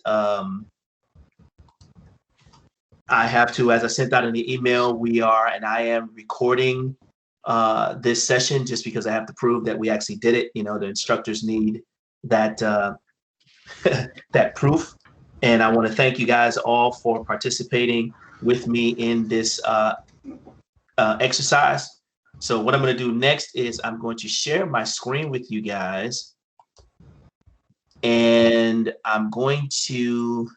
that I have to, as I sent out in the email, I am recording this session just because I have to prove that we actually did it. You know, the instructors need that that proof. And I want to thank you guys all for participating with me in this exercise. So what I'm going to do next is I'm going to share my screen with you guys. And I'm going to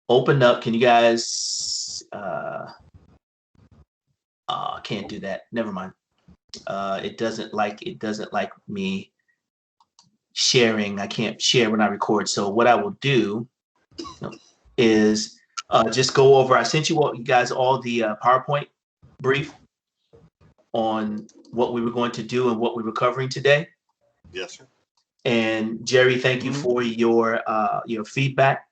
open up. Can you guys, can't do that. Never mind. It doesn't like me sharing. I can't share when I record. So what I will do is just go over. I sent you guys all the PowerPoint brief on what we were going to do and what we were covering today. Yes, sir. And Jerry, thank you for your feedback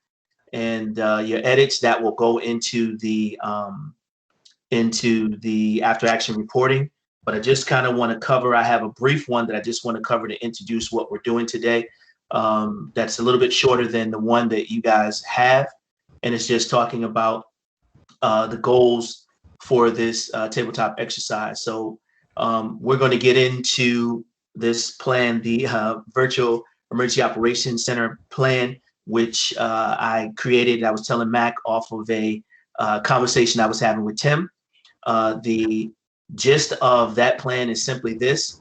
and your edits that will go into the after action reporting. But I just kind of want to cover. I have a brief one that I just want to cover to introduce what we're doing today. That's a little bit shorter than the one that you guys have, and it's just talking about the goals for this tabletop exercise. So we're going to get into this plan, the Virtual Emergency Operations Center plan, which I created. I was telling Mac off of a conversation I was having with Tim. The gist of that plan is simply this: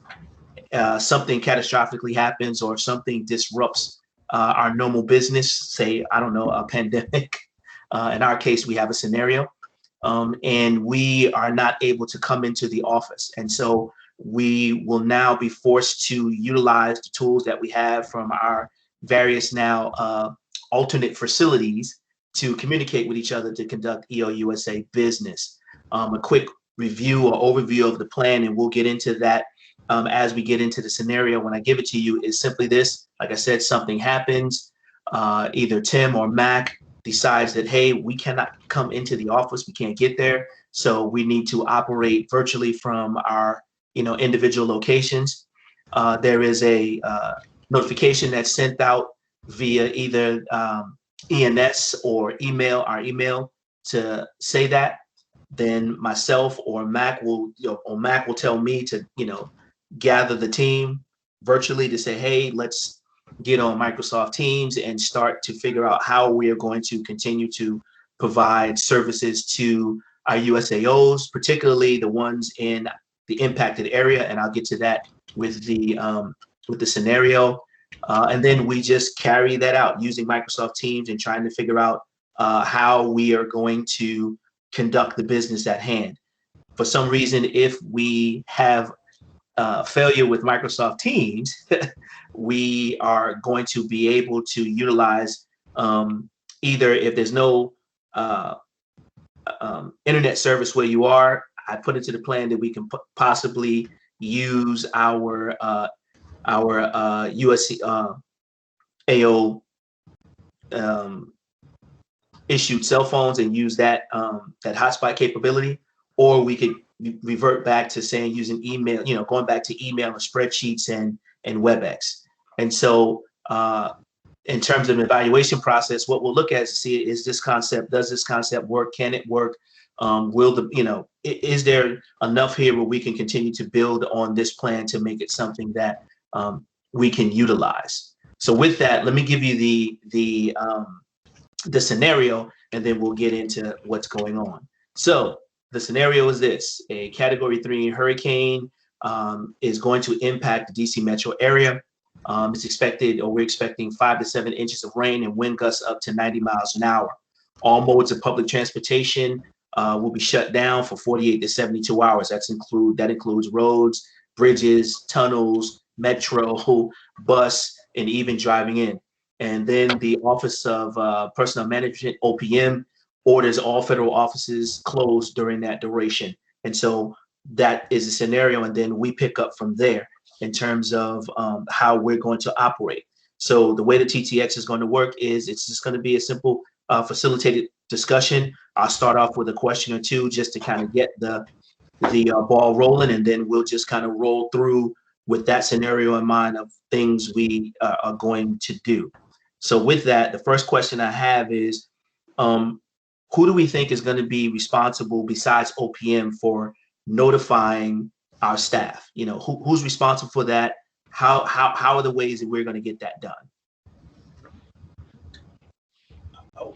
something catastrophically happens or something disrupts our normal business, say, I don't know, a pandemic. In our case, we have a scenario, and we are not able to come into the office. And so we will now be forced to utilize the tools that we have from our various now alternate facilities to communicate with each other to conduct EOUSA business. A quick review or overview of the plan, and we'll get into that as we get into the scenario. When I give it to you, is simply this: like I said, something happens, either Tim or Mac decides that, hey, we cannot come into the office, we can't get there, so we need to operate virtually from our individual locations. There is a notification that's sent out via either ENS or our email to say that. Then myself or Mac will tell me to gather the team virtually to say, hey, let's get on Microsoft Teams and start to figure out how we are going to continue to provide services to our USAOs, particularly the ones in the impacted area. And I'll get to that with the scenario. And then we just carry that out using Microsoft Teams and trying to figure out how we are going to conduct the business at hand. For some reason, if we have failure with Microsoft Teams, we are going to be able to utilize either, if there's no internet service where you are, I put into the plan that we can possibly use our USC AO issued cell phones and use that hotspot capability, or we could revert back to saying using email, going back to email and spreadsheets and WebEx. And so in terms of an evaluation process, what we'll look at is to see, does this concept work? Can it work? Is there enough here where we can continue to build on this plan to make it something that we can utilize? So with that, let me give you the scenario, and then we'll get into what's going on. So the scenario is this: a Category 3 hurricane is going to impact the DC metro area. It's expected, or we're expecting 5 to 7 inches of rain and wind gusts up to 90 miles an hour. All modes of public transportation will be shut down for 48 to 72 hours. That includes roads, bridges, tunnels, metro, bus, and even driving in. And then the Office of Personnel Management, OPM, orders all federal offices closed during that duration. And so that is a scenario, and then we pick up from there in terms of how we're going to operate. So the way the TTX is going to work is it's just going to be a simple facilitated discussion. I'll start off with a question or two just to kind of get the ball rolling, and then we'll just kind of roll through with that scenario in mind of things we are going to do. So with that, the first question I have is, who do we think is going to be responsible besides OPM for notifying our staff? You know, who's responsible for that? How are the ways that we're going to get that done?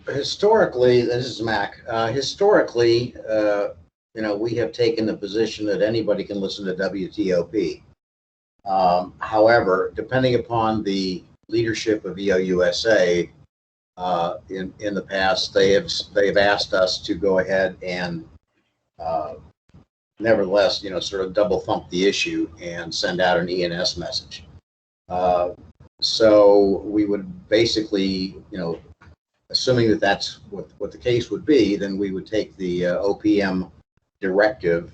Historically, this is Mac. Historically, you know, we have taken the position that anybody can listen to WTOP. However, depending upon the leadership of EOUSA, in the past, they've asked us to go ahead and nevertheless, you know, sort of double thump the issue and send out an ENS message. So we would basically, you know, assuming that that's what the case would be, then we would take the OPM directive,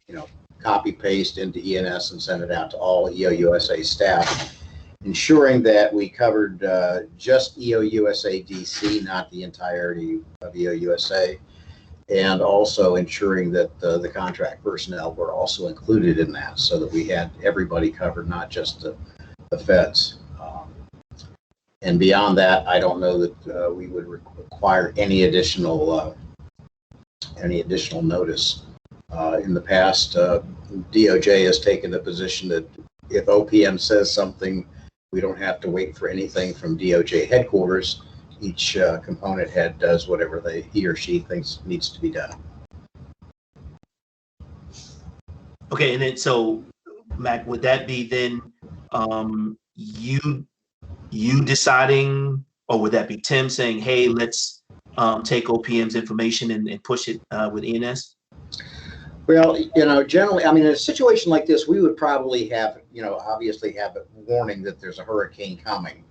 you know, copy paste into ENS and send it out to all EOUSA staff, ensuring that we covered just EOUSA DC, not the entirety of EOUSA, and also ensuring that the contract personnel were also included in that, so that we had everybody covered, not just the feds. And beyond that, I don't know that we would require any additional notice. In the past, DOJ has taken the position that if OPM says something, we don't have to wait for anything from DOJ headquarters. Each component head does whatever he or she thinks needs to be done. Okay, and then so, Mac, would that be then you deciding, or would that be Tim saying, hey, let's take OPM's information and push it with ENS? Well, you know, generally, I mean, in a situation like this, we would probably have, you know, obviously have a warning that there's a hurricane coming.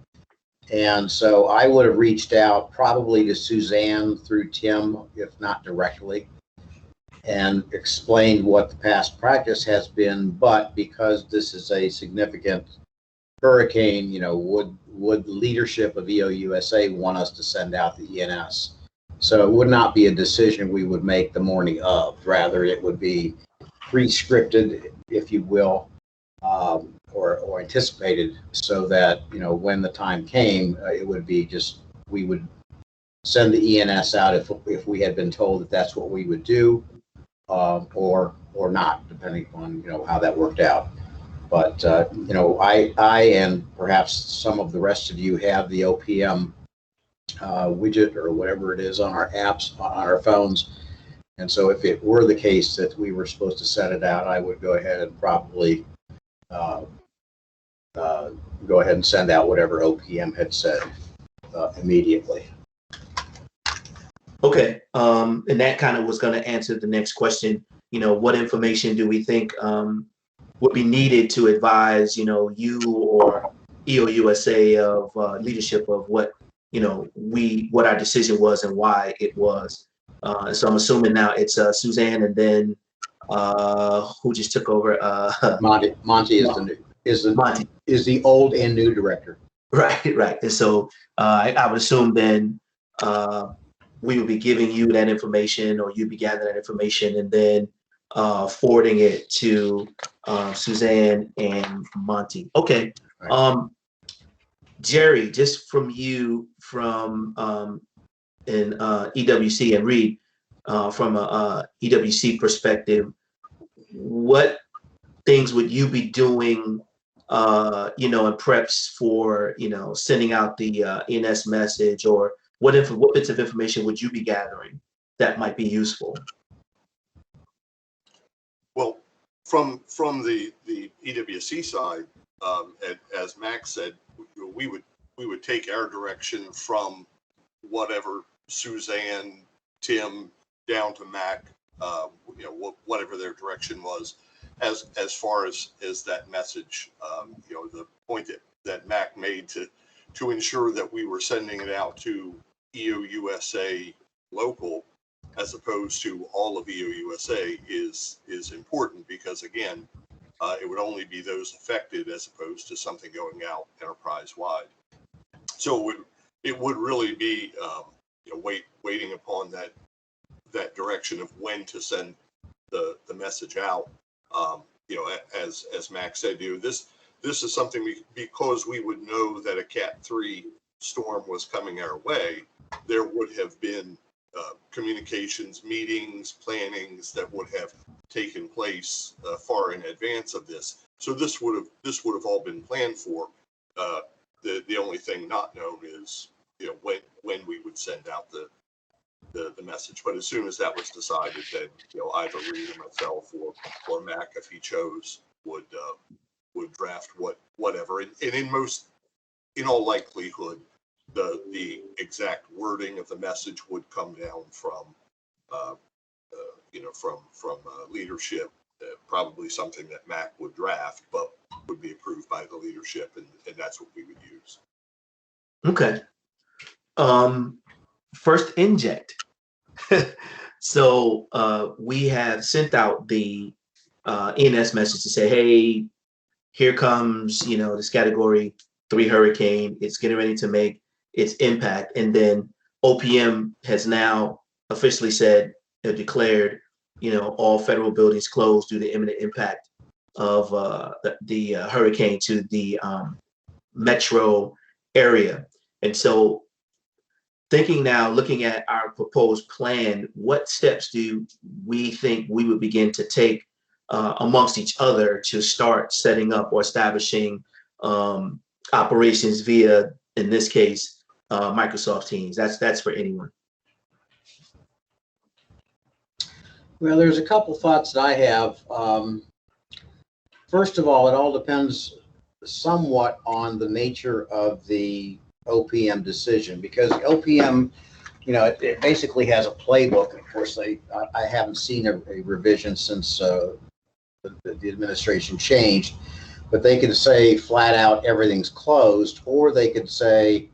And so I would have reached out probably to Suzanne through Tim, if not directly, and explained what the past practice has been. But because this is a significant hurricane, you know, would leadership of EOUSA want us to send out the ENS? So it would not be a decision we would make the morning of. Rather, it would be pre-scripted, if you will, or anticipated, so that, you know, when the time came, it would be just, we would send the ENS out if we had been told that that's what we would do, or not, depending on, you know, how that worked out. But you know, I and perhaps some of the rest of you have the OPM widget or whatever it is on our apps, on our phones. And so if it were the case that we were supposed to send it out, I would go ahead and probably go ahead and send out whatever OPM had said immediately. Okay, and that kind of was going to answer the next question. You know, what information do we think would be needed to advise, you know, you or EOUSA of leadership of what, you know, what our decision was and why it was. So I'm assuming now it's Suzanne, and then who just took over? Monty is the old and new director. Right, right. And so I would assume then we would be giving you that information, or you'd be gathering that information, and then forwarding it to Suzanne and Monty. Okay. Right. Jerry, just from you, from in EWC, and Reed, from a EWC perspective, what things would you be doing, you know, in preps for, you know, sending out the ENS message, or what bits of information would you be gathering that might be useful? Well, from the EWC side, as Max said, we would take our direction from whatever Suzanne, Tim, down to Mac, you know, whatever their direction was, as far as that message. You know, the point that Mac made to ensure that we were sending it out to EOUSA local, as opposed to all of EOUSA, is important, because again, it would only be those affected as opposed to something going out enterprise wide. So it would really be you know, waiting upon that direction of when to send the message out. You know, as Max said, you know, this is something because we would know that a Cat 3 storm was coming our way, there would have been communications, meetings, plannings that would have taken place far in advance of this. So this would have all been planned for. The only thing not known is, you know, when we would send out the message. But as soon as that was decided, then, you know, either Reed or myself or Mac, if he chose, would draft whatever. And in all likelihood, the exact wording of the message would come down from leadership. Probably something that Mac would draft, but would be approved by the leadership, and that's what we would use. Okay. First inject. So we have sent out the ENS message to say, hey, here comes, you know, this category 3 hurricane. It's getting ready to make its impact. And then OPM has now officially said, declared, you know, all federal buildings closed due to imminent impact of the hurricane to the metro area. And so looking at our proposed plan, what steps do we think we would begin to take amongst each other to start setting up or establishing operations via, in this case, Microsoft Teams? That's for anyone. Well, there's a couple thoughts that I have. First of all, it all depends somewhat on the nature of the OPM decision, because OPM, you know, it basically has a playbook. Of course, I haven't seen a revision since the administration changed, but they could say flat out everything's closed, or they could say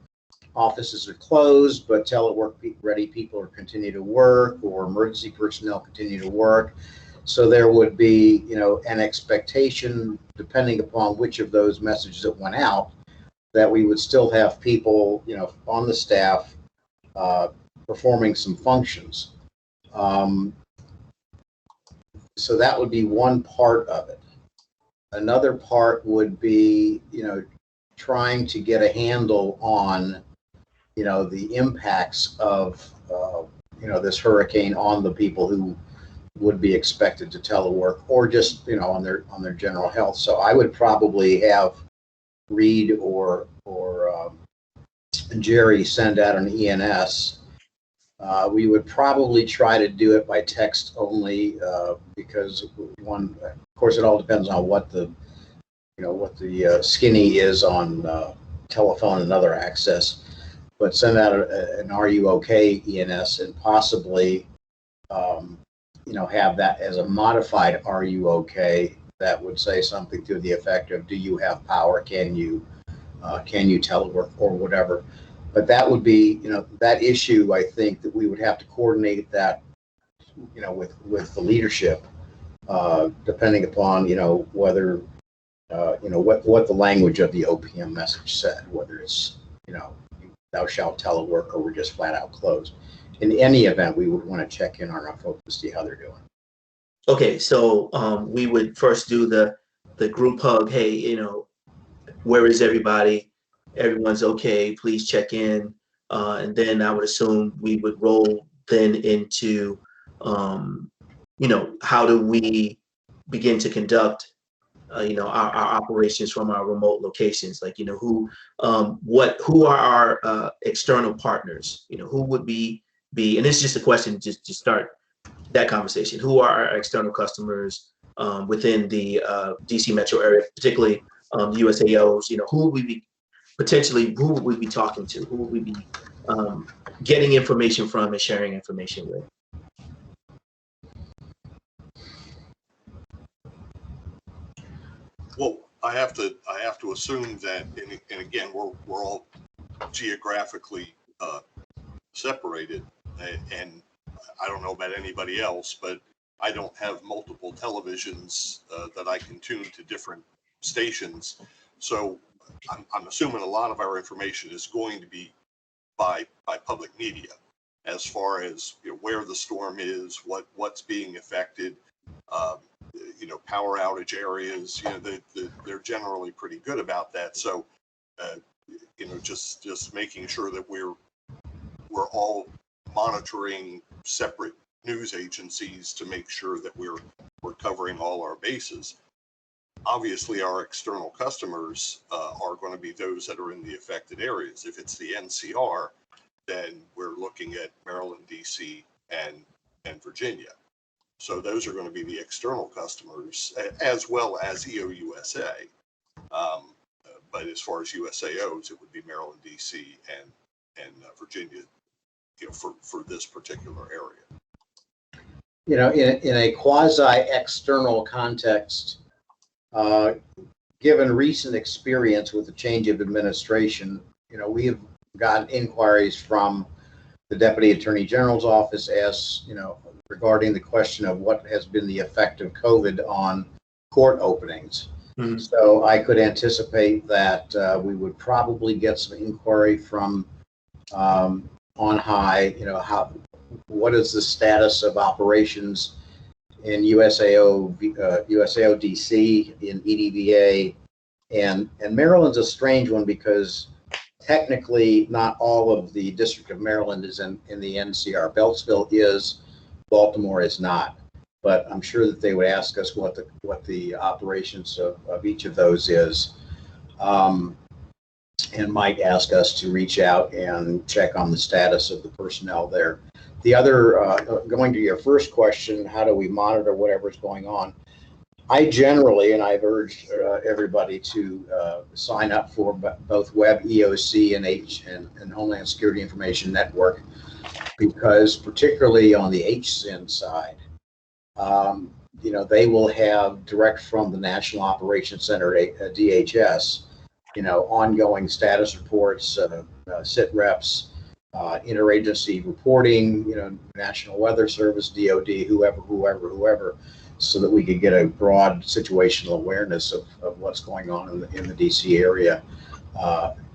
offices are closed, but telework ready people are continue to work, or emergency personnel continue to work. So there would be, you know, an expectation, depending upon which of those messages that went out, that we would still have people, you know, on the staff performing some functions. So that would be one part of it. Another part would be, you know, trying to get a handle on, you know, the impacts of, you know, this hurricane on the people who would be expected to telework, or just, you know, on their general health. So I would probably have Reed or Jerry send out an ENS. We would probably try to do it by text only, because of course, it all depends on what the skinny is on telephone and other access. But send out an "Are you okay?" ENS, and possibly, you know, have that as a modified "Are you okay?" that would say something to the effect of, "Do you have power? Can you telework?" or whatever. But that would be, you know, that issue. I think that we would have to coordinate that, you know, with the leadership, depending upon, you know, whether, you know, what the language of the OPM message said, whether it's, you know, thou shalt telework, or we're just flat out closed. In any event, we would want to check in on our folks to see how they're doing. Okay, so we would first do the group hug. Hey, you know, where is everybody? Everyone's okay. Please check in. And then I would assume we would roll then into, you know, how do we begin to conduct, you know, our operations from our remote locations? Like, you know, who are our external partners? You know, who would be, and it's just a question just to start that conversation. Who are our external customers within the DC metro area, particularly USAOs? You know, who would we be talking to? Who would we be getting information from and sharing information with? Well, I have to assume that, and again, we're all geographically separated, and I don't know about anybody else, but I don't have multiple televisions that I can tune to different stations. So I'm assuming a lot of our information is going to be by public media, as far as, you know, where the storm is, what's being affected, you know, power outage areas. You know, they're generally pretty good about that. So just making sure that we're all monitoring separate news agencies to make sure that we're covering all our bases. Obviously, our external customers are going to be those that are in the affected areas. If it's the NCR, then we're looking at Maryland, D.C., and Virginia. So those are going to be the external customers, as well as EOUSA. But as far as USAOs, it would be Maryland, D.C., and Virginia, for this particular area. In a quasi-external context, given recent experience with the change of administration, we have gotten inquiries from the Deputy Attorney General's office regarding the question of what has been the effect of COVID on court openings. Mm-hmm. So I could anticipate that we would probably get some inquiry from on high, what is the status of operations in USAO DC, in EDVA, and Maryland's a strange one because technically not all of the District of Maryland is in the NCR. Beltsville is, Baltimore is not. But I'm sure that they would ask us what the operations of each of those is, and might ask us to reach out and check on the status of the personnel there. The other, going to your first question, how do we monitor whatever's going on? I generally, and I've urged everybody to sign up for both Web EOC and Homeland Security Information Network, because particularly on the HSIN side, they will have direct from the National Operations Center, DHS, ongoing status reports, sit reps, interagency reporting, National Weather Service, DOD, whoever, so that we could get a broad situational awareness of what's going on in the DC area,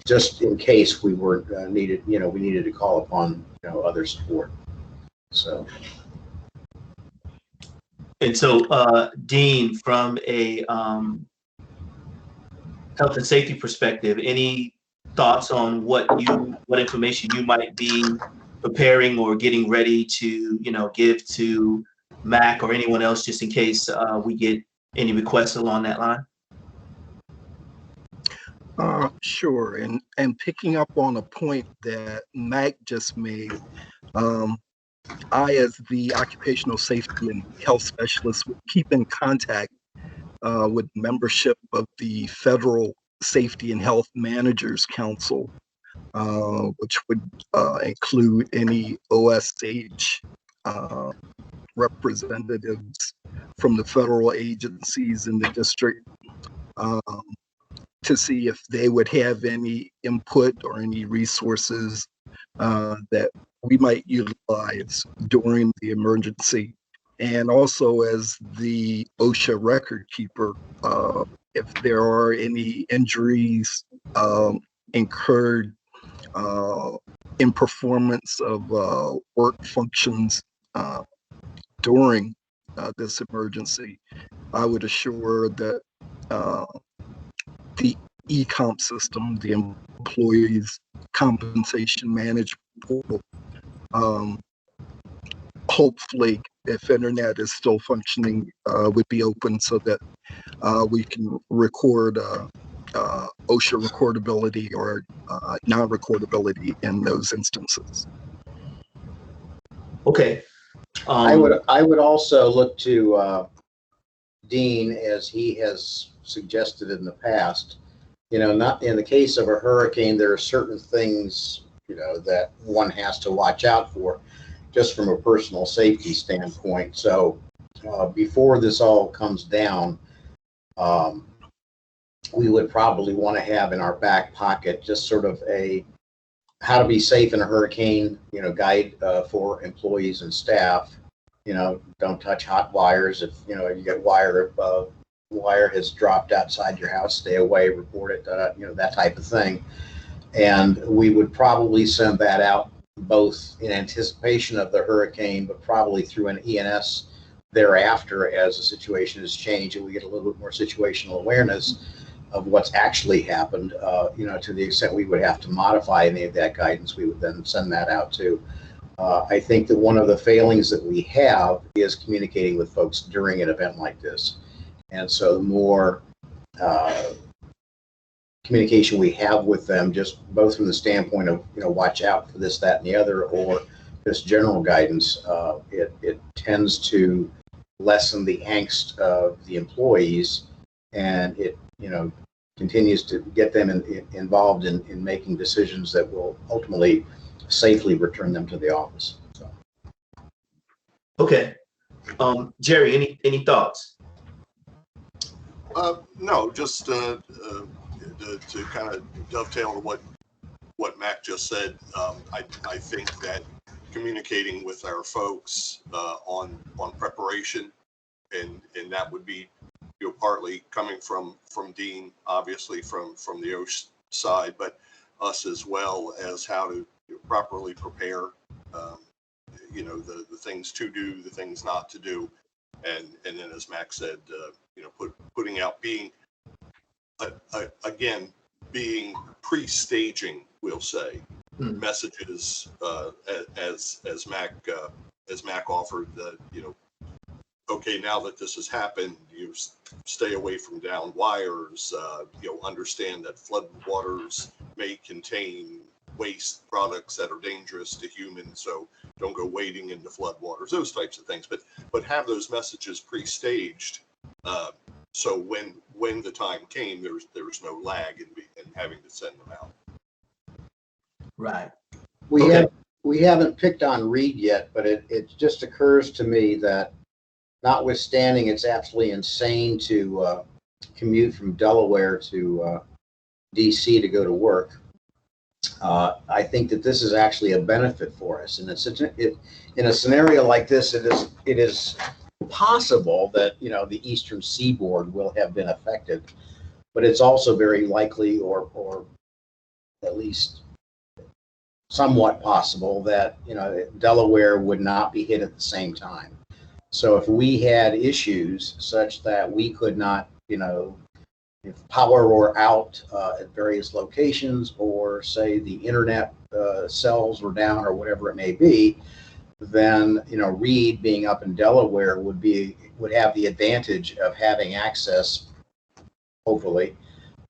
just in case we were needed to call upon other support. So. And so, Dean, from a health and safety perspective, any thoughts on what information you might be preparing or getting ready to, give to Mac or anyone else, just in case we get any requests along that line? Sure. And picking up on a point that Mac just made, I, as the occupational safety and health specialist, would keep in contact with membership of the Federal Safety and Health Managers Council, which would include any OSH representatives from the federal agencies in the district, to see if they would have any input or any resources that we might utilize during the emergency. And also, as the OSHA record keeper, if there are any injuries incurred in performance of work functions during this emergency, I would assure that the e-comp system, the employees compensation management portal, hopefully, if internet is still functioning, would be open so that we can record OSHA recordability or non-recordability in those instances. Okay. I would also look to Dean, as he has suggested in the past. Not in the case of a hurricane, there are certain things that one has to watch out for, just from a personal safety standpoint. So before this all comes down, we would probably want to have in our back pocket just sort of a how to be safe in a hurricane, guide for employees and staff. Don't touch hot wires. If you get wire has dropped outside your house, stay away, report it, that type of thing. And we would probably send that out both in anticipation of the hurricane, but probably through an ENS thereafter as the situation has changed and we get a little bit more situational awareness. of what's actually happened. To the extent we would have to modify any of that guidance, we would then send that out too. I think that one of the failings that we have is communicating with folks during an event like this. And so the more communication we have with them, just both from the standpoint of, watch out for this, that, and the other, or just general guidance, it tends to lessen the angst of the employees, and it, continues to get them involved in making decisions that will ultimately safely return them to the office. So. Okay. Jerry, any thoughts? No, just to kind of dovetail to what Mac just said. I think that communicating with our folks on preparation, and that would be, partly coming from Dean, obviously from the EOUSA side, but us as well, as how to properly prepare, the things to do, the things not to do, and then, as Max said, putting out, being again, being pre-staging, we'll say, messages, as Mac offered, that okay, now that this has happened, you stay away from down wires. Understand that flood waters may contain waste products that are dangerous to humans, so don't go wading into flood waters. Those types of things, but have those messages pre-staged, so when the time came, there was no lag in having to send them out. Right. We haven't picked on Reed yet, but it just occurs to me that, notwithstanding it's absolutely insane to commute from Delaware to D.C. to go to work, I think that this is actually a benefit for us. And in a scenario like this, it is possible that the Eastern Seaboard will have been affected, but it's also very likely, or at least somewhat possible, that Delaware would not be hit at the same time. So if we had issues such that we could not, if power were out at various locations, or say the internet cells were down, or whatever it may be, then Reed, being up in Delaware, would have the advantage of having access, hopefully,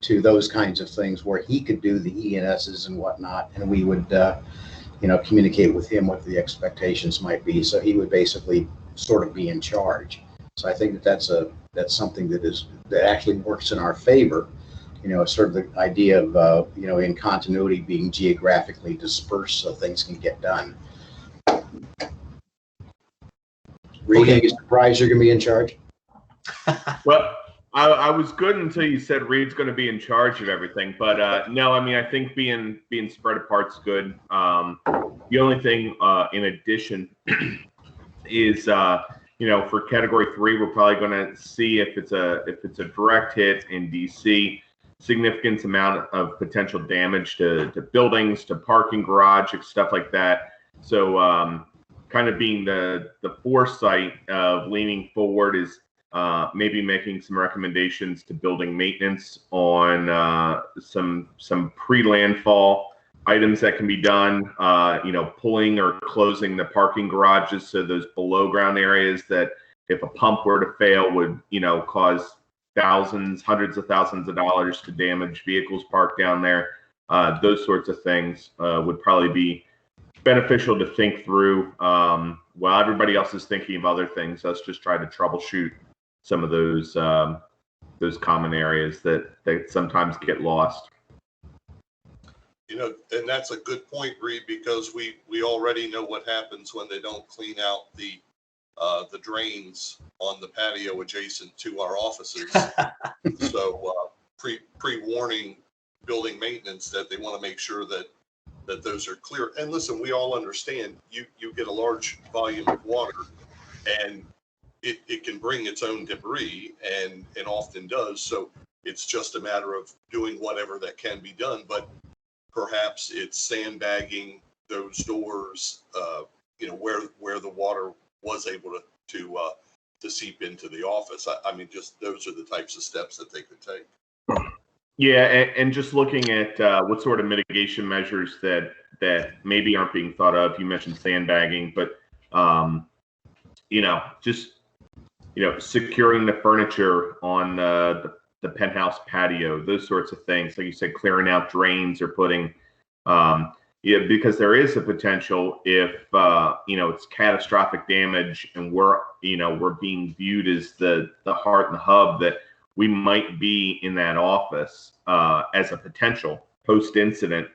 to those kinds of things, where he could do the ENSs and whatnot, and we would communicate with him what the expectations might be. So he would basically sort of be in charge. So I think that's something that actually works in our favor. Sort of the idea of in continuity, being geographically dispersed so things can get done. Reed, are you surprised you're going to be in charge? Well, I was good until you said Reed's going to be in charge of everything, but no, I think being spread apart's good. The only thing in addition is for category 3, we're probably going to see if it's a direct hit in DC, significant amount of potential damage to buildings, to parking garages, stuff like that. So kind of being the foresight of leaning forward is maybe making some recommendations to building maintenance on some pre-landfall items that can be done, pulling or closing the parking garages, so those below ground areas that if a pump were to fail would, cause thousands, hundreds of thousands of dollars to damage vehicles parked down there. Those sorts of things would probably be beneficial to think through. While everybody else is thinking of other things, let's just try to troubleshoot some of those common areas that sometimes get lost. And that's a good point, Reed, because we already know what happens when they don't clean out the drains on the patio adjacent to our offices. So pre-warning building maintenance that they want to make sure that those are clear. And listen, we all understand you get a large volume of water, and it can bring its own debris, and often does. So it's just a matter of doing whatever that can be done. But perhaps it's sandbagging those doors, where the water was able to seep into the office. I mean, just those are the types of steps that they could take. Yeah, and just looking at what sort of mitigation measures that maybe aren't being thought of. You mentioned sandbagging, but just securing the furniture on the penthouse patio, those sorts of things. Like you said, clearing out drains or putting, because there is a potential if it's catastrophic damage and we're being viewed as the heart and the hub, that we might be in that office as a potential post-incident,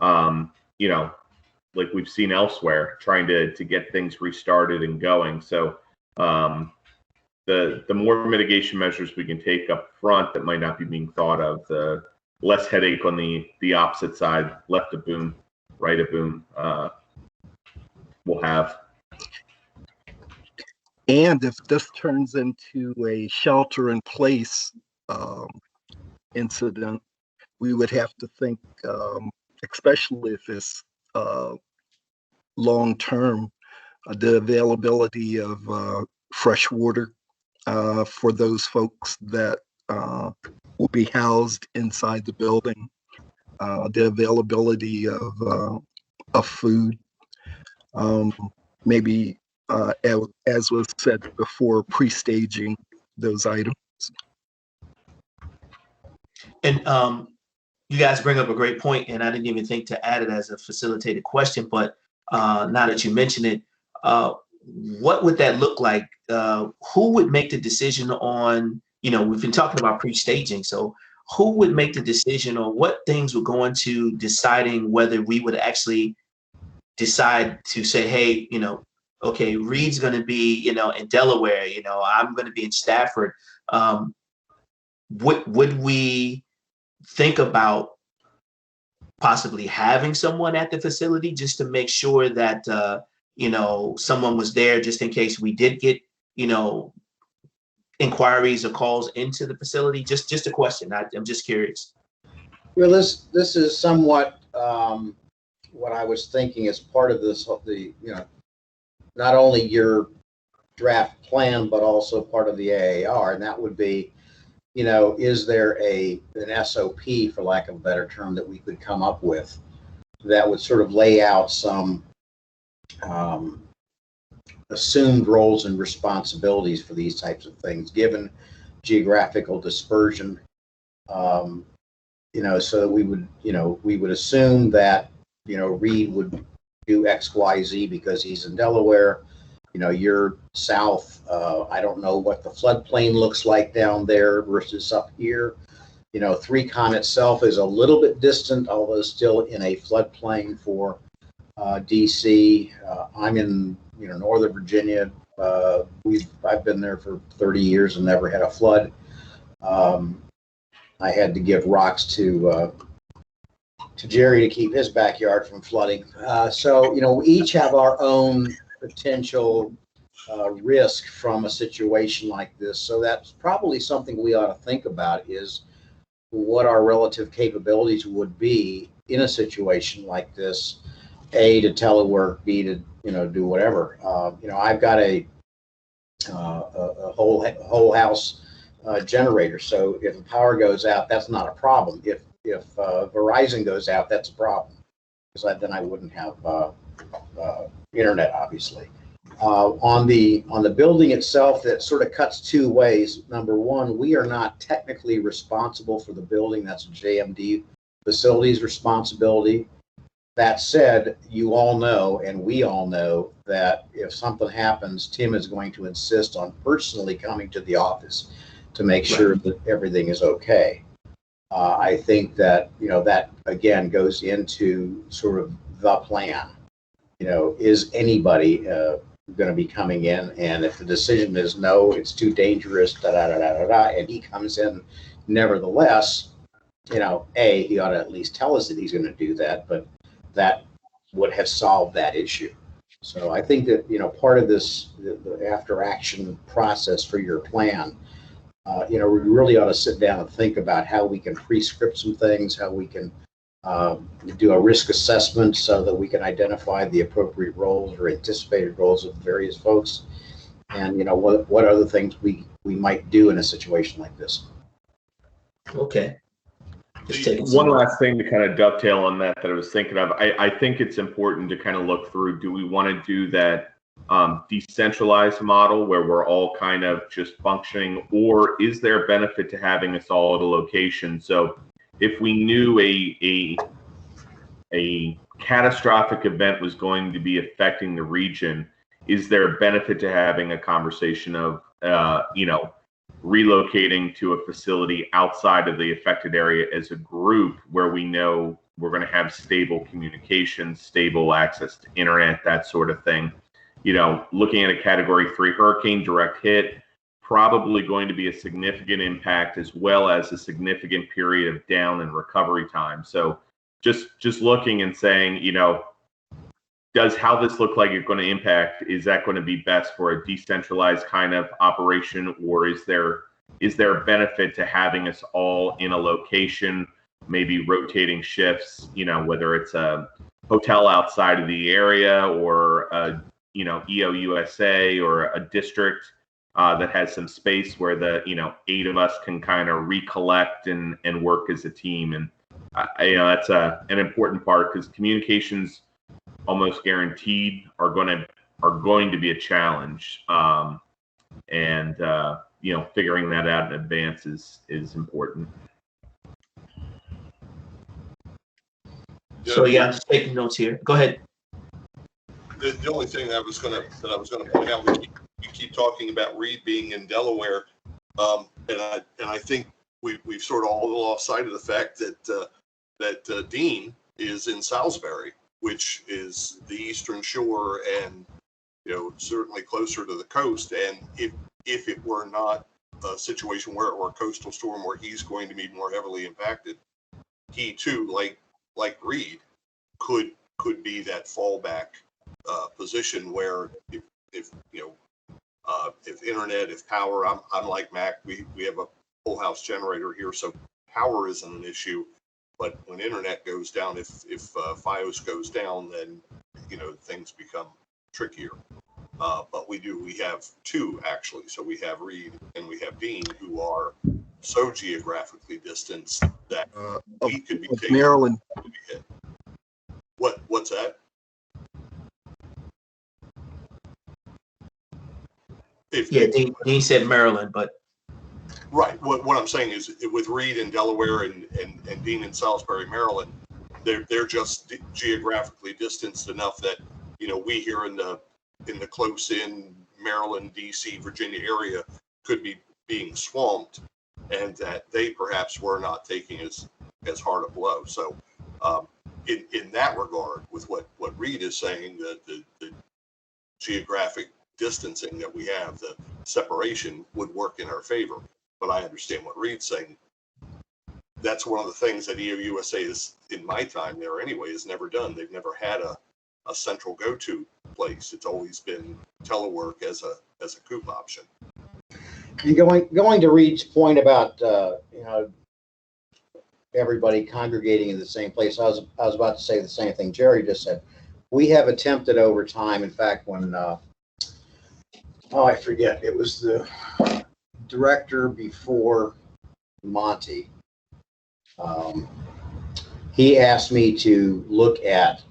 like we've seen elsewhere, trying to get things restarted and going. So the more mitigation measures we can take up front that might not be being thought of, the less headache on the opposite side, left a boom, right a boom, we'll have. And if this turns into a shelter-in-place incident, we would have to think, especially if it's long-term, the availability of fresh water for those folks that will be housed inside the building, the availability of food, maybe as was said before, pre-staging those items. And you guys bring up a great point, and I didn't even think to add it as a facilitated question, but now that you mention it, what would that look like? Who would make the decision on, we've been talking about pre-staging, so who would make the decision on what things would go into deciding whether we would actually decide to say, hey, okay, Reed's going to be, in Delaware, I'm going to be in Stafford. Would we think about possibly having someone at the facility just to make sure that, someone was there just in case we did get, inquiries or calls into the facility? Just a question. I'm just curious. Well, this is somewhat what I was thinking as part of this, not only your draft plan, but also part of the AAR, and that would be, is there an SOP, for lack of a better term, that we could come up with that would sort of lay out some assumed roles and responsibilities for these types of things, given geographical dispersion, so that we would assume that, Reed would do X, Y, Z because he's in Delaware. You're south. I don't know what the floodplain looks like down there versus up here. 3Con itself is a little bit distant, although still in a floodplain for DC. I'm in Northern Virginia. I've been there for 30 years and never had a flood. I had to give rocks to Jerry to keep his backyard from flooding. So we each have our own potential risk from a situation like this. So that's probably something we ought to think about, is what our relative capabilities would be in a situation like this. A, to telework, B, to do whatever. I've got a whole house generator, so if the power goes out, that's not a problem. If Verizon goes out, that's a problem, because then I wouldn't have internet, obviously. On the building itself, that sort of cuts two ways. Number one, we are not technically responsible for the building. That's a JMD facilities responsibility. That said, you all know, and we all know, that if something happens, Tim is going to insist on personally coming to the office to make sure that everything is okay. I think that, that again goes into sort of the plan. Is anybody going to be coming in? And if the decision is no, it's too dangerous, and he comes in nevertheless, he ought to at least tell us that he's going to do that, but that would have solved that issue. So I think that, part of this, the after action process for your plan, we really ought to sit down and think about how we can pre-script some things, how we can do a risk assessment so that we can identify the appropriate roles or anticipated roles of various folks, and what other things we might do in a situation like this. Okay. Just taking One last thing to kind of dovetail on that I was thinking of. I think it's important to kind of look through, do we want to do that decentralized model where we're all kind of just functioning, or is there benefit to having us all at a location? So if we knew a catastrophic event was going to be affecting the region, is there a benefit to having a conversation of, relocating to a facility outside of the affected area as a group where we know we're going to have stable communication, stable access to internet, that sort of thing? Looking at a Category 3 hurricane direct hit, probably going to be a significant impact as well as a significant period of down and recovery time. So just looking and saying, does how this look like it's going to impact? Is that going to be best for a decentralized kind of operation, or is there a benefit to having us all in a location, maybe rotating shifts? Whether it's a hotel outside of the area or a EOUSA or a district that has some space where the 8 of us can kind of recollect and work as a team. And that's an important part, because communications almost guaranteed are going to be a challenge, and figuring that out in advance is important. So yeah, I'm just taking notes here. Go ahead. The only thing that I was going to point out, we keep talking about Reed being in Delaware, and I think we've sort of all lost sight of the fact that Dean is in Salisbury, which is the Eastern Shore, and certainly closer to the coast. And if it were not a situation where it were a coastal storm where he's going to be more heavily impacted, he too, like Reed, could be that fallback position where if internet, if power, I'm like Mac, we have a whole house generator here, so power isn't an issue. But when internet goes down, if FiOS goes down, then things become trickier. But we have 2 actually. So we have Reed and we have Dean, who are so geographically distanced that we could be taken. Maryland. What's that? Dean said Maryland, but right. What I'm saying is, with Reed in Delaware and Dean in Salisbury, Maryland, they're just geographically distanced enough that we here in the close-in Maryland, D.C., Virginia area could be being swamped, and that they perhaps were not taking as hard a blow. So in that regard, with what Reed is saying, the geographic distancing that we have, the separation would work in our favor. But I understand what Reed's saying. That's one of the things that EOUSA is, in my time there anyway, has never done. They've never had a central go-to place. It's always been telework as a coop option. And going to Reed's point about everybody congregating in the same place, I was about to say the same thing Jerry just said. We have attempted over time. In fact, when I forget, it was the director before Monty. He asked me to look at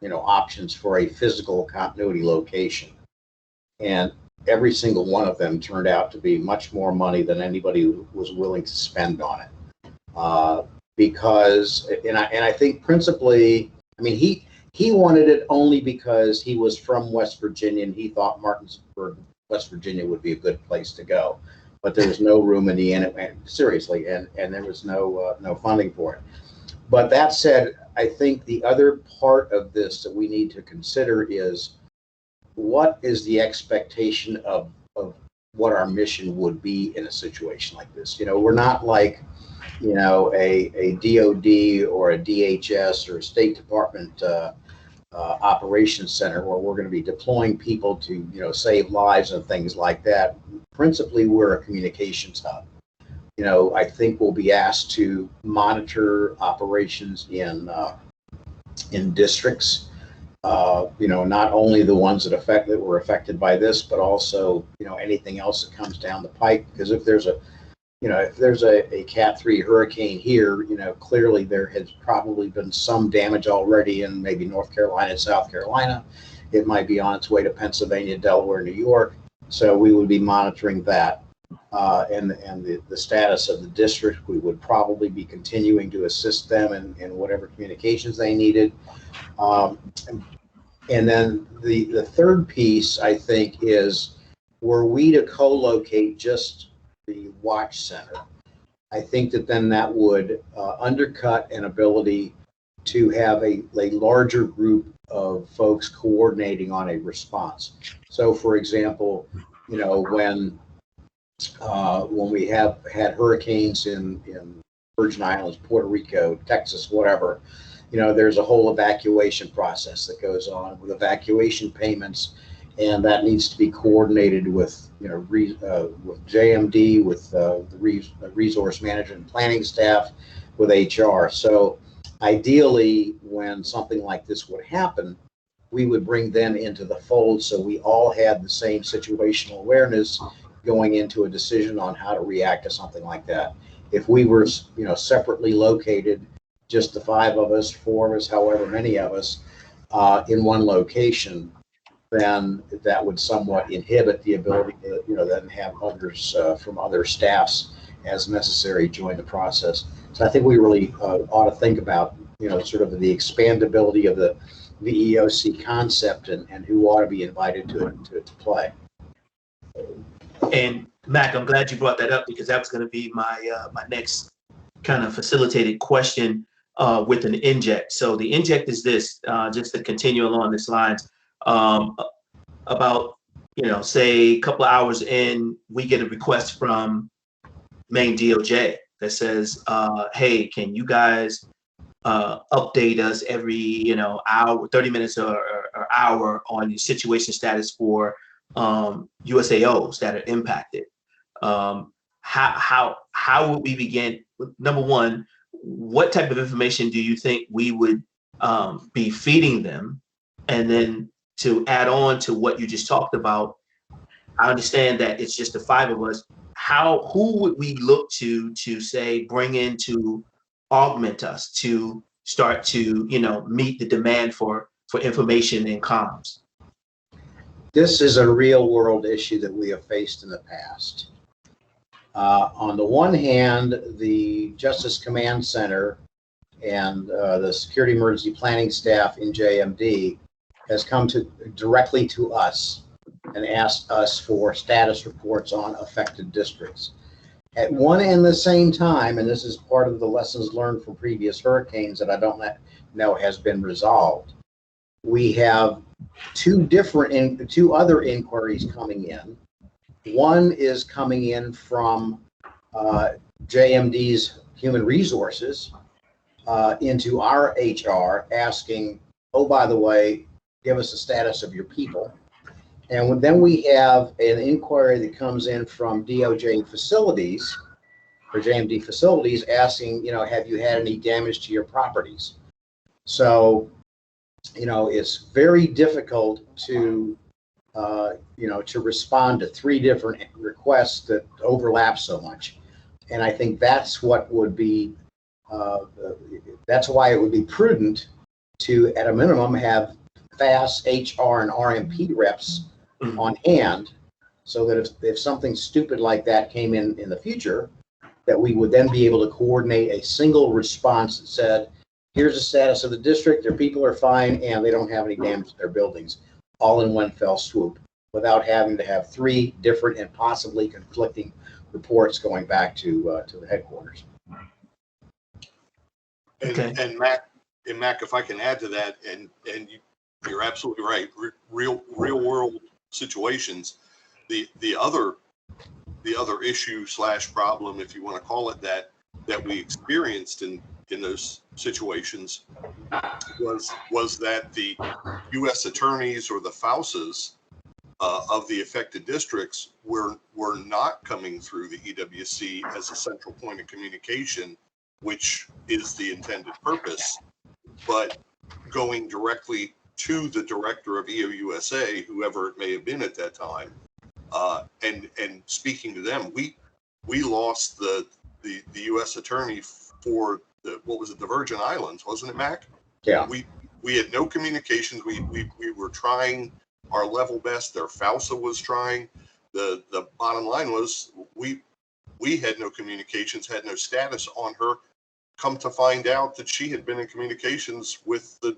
options for a physical continuity location, and every single one of them turned out to be much more money than anybody was willing to spend on it. Because I think principally, he wanted it only because he was from West Virginia and he thought Martinsburg, West Virginia would be a good place to go, but there was no room in the end, seriously, and there was no funding for it. But that said, I think the other part of this that we need to consider is, what is the expectation of what our mission would be in a situation like this? We're not like, a DOD or a DHS or a State Department operations center where we're going to be deploying people to, save lives and things like that. Principally, we're a communications hub. I think we'll be asked to monitor operations in districts. Not only the ones that were affected by this, but also anything else that comes down the pike. Because if there's if there's a Cat 3 hurricane here, clearly there has probably been some damage already in maybe North Carolina and South Carolina. It might be on its way to Pennsylvania, Delaware, New York. So we would be monitoring that. And the status of the district, we would probably be continuing to assist them in whatever communications they needed. And then the third piece, I think, is were we to co-locate just the watch center, I think then that would undercut an ability to have a larger group of folks coordinating on a response. So, for example, when we have had hurricanes in Virgin Islands, Puerto Rico, Texas, whatever, there's a whole evacuation process that goes on with evacuation payments, and that needs to be coordinated with with JMD, with the resource management and planning staff, with HR. So ideally, when something like this would happen, we would bring them into the fold so we all had the same situational awareness going into a decision on how to react to something like that. If we were, separately located, just the 5 of us, 4 of us, however many of us, in one location, then that would somewhat inhibit the ability to, then have others from other staffs as necessary join the process. So I think we really ought to think about, sort of the expandability of the EOC concept and who ought to be invited to play. And Mac, I'm glad you brought that up, because that was going to be my my next kind of facilitated question with an inject. So the inject is this, just to continue along this lines, about, say a couple of hours in, we get a request from Maine DOJ that says, hey, can you guys update us every, hour, 30 minutes or hour on your situation status for USAOs that are impacted. How would we begin? Number one, what type of information do you think we would be feeding them? And then to add on to what you just talked about, I understand that it's just the 5 of us. Who would we look to say bring in to augment us to start to meet the demand for information and comms? This is a real world issue that we have faced in the past. On the one hand, the Justice Command Center and the Security Emergency Planning staff in JMD has come directly to us and asked us for status reports on affected districts. At one and the same time, and this is part of the lessons learned from previous hurricanes that I don't know has been resolved, we have 2 other inquiries coming in. One is coming in from JMD's Human Resources into our HR, asking, oh, by the way, give us the status of your people. And then we have an inquiry that comes in from DOJ facilities, or JMD facilities, asking, have you had any damage to your properties? So, it's very difficult to, to respond to 3 different requests that overlap so much. And I think that's what would be, that's why it would be prudent to, at a minimum, have FAST, HR, and RMP reps on hand, so that if something stupid like that came in the future, that we would then be able to coordinate a single response that said, here's the status of the district, their people are fine, and they don't have any damage to their buildings, all in one fell swoop, without having to have 3 different and possibly conflicting reports going back to the headquarters. And Mac, if I can add to that, and you're absolutely right, real world situations, the other issue / problem, if you want to call it that we experienced in those situations was that the U.S. attorneys or the FOUSs of the affected districts were not coming through the EWC as a central point of communication, which is the intended purpose, but going directly to the director of EOUSA, whoever it may have been at that time, and speaking to them. we lost the U.S. attorney for the Virgin Islands, wasn't it, Mac? Yeah. We had no communications. We were trying our level best. Their FAUSA was trying. The bottom line was we had no communications, had no status on her. Come to find out that she had been in communications with the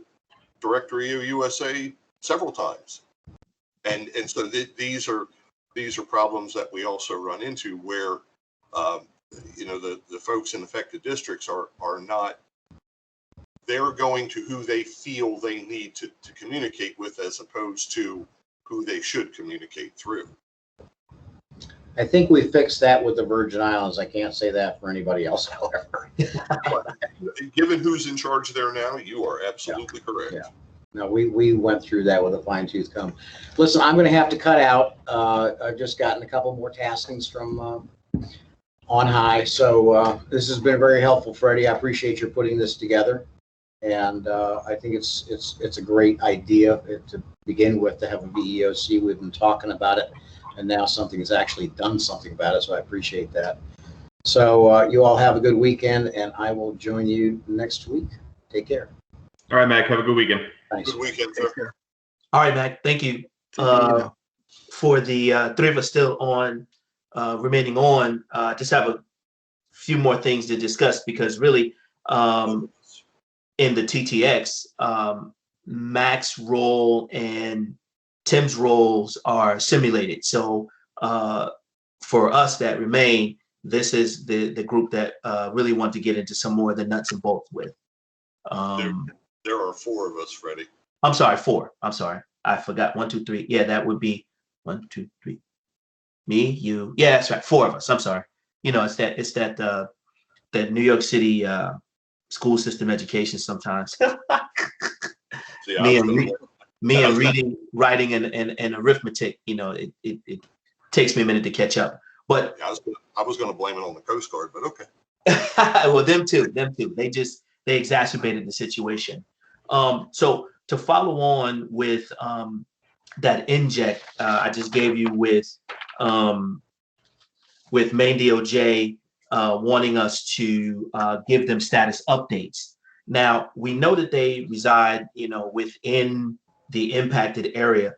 director of EOUSA several times, and so these are problems that we also run into where the folks in affected districts are not. They're going to who they feel they need to communicate with, as opposed to who they should communicate through. I think we fixed that with the Virgin Islands. I can't say that for anybody else, however. But given who's in charge there now, you are absolutely correct. Yeah. No, we went through that with a fine tooth comb. Listen, I'm going to have to cut out. I've just gotten a couple more taskings from on high. So this has been very helpful, Freddie. I appreciate your putting this together. And I think it's a great idea to begin with, to have a VEOC. We've been talking about it, and now something has actually done something about it. So I appreciate that. So you all have a good weekend, and I will join you next week. Take care. All right, Mac. Have a good weekend. Thanks. Good weekend, sir. All right, Mac. Thank you. For the three of us still on, remaining on, just have a few more things to discuss, because really, in the TTX, Mac's role and Tim's roles are simulated. So for us that remain, this is the group that really want to get into some more of the nuts and bolts with. There are four of us, Freddie. I'm sorry, four. I'm sorry. I forgot. 1, 2, 3. Yeah, that would be 1, 2, 3. Me, you. Yeah, that's right. Four of us. I'm sorry. It's that New York City school system education sometimes. See, me and reading, writing, and arithmetic. It takes me a minute to catch up. But I was going to blame it on the Coast Guard, but okay. Well, them too. They exacerbated the situation. So to follow on with that inject I just gave you with Maine DOJ wanting us to give them status updates. Now, we know that they reside, within the impacted area.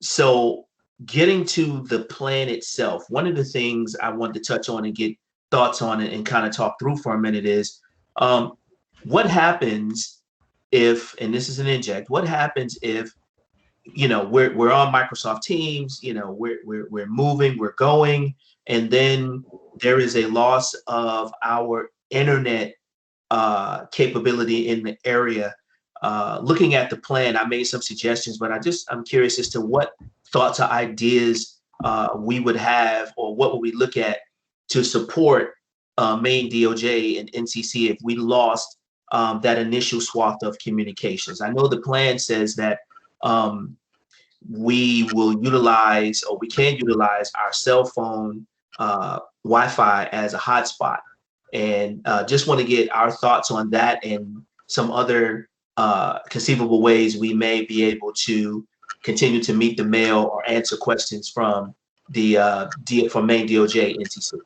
So getting to the plan itself, one of the things I wanted to touch on and get thoughts on it and kind of talk through for a minute is what happens if, and this is an inject, what happens if, we're on Microsoft Teams, we're moving, we're going, and then there is a loss of our internet capability in the area. Looking at the plan, I made some suggestions, but I'm curious as to what thoughts or ideas we would have, or what would we look at to support Maine DOJ and NCC if we lost that initial swath of communications. I know the plan says that we will utilize, or we can utilize, our cell phone Wi-Fi as a hotspot, and just want to get our thoughts on that and some other conceivable ways we may be able to continue to meet the mail or answer questions from the from Maine DOJ NCC.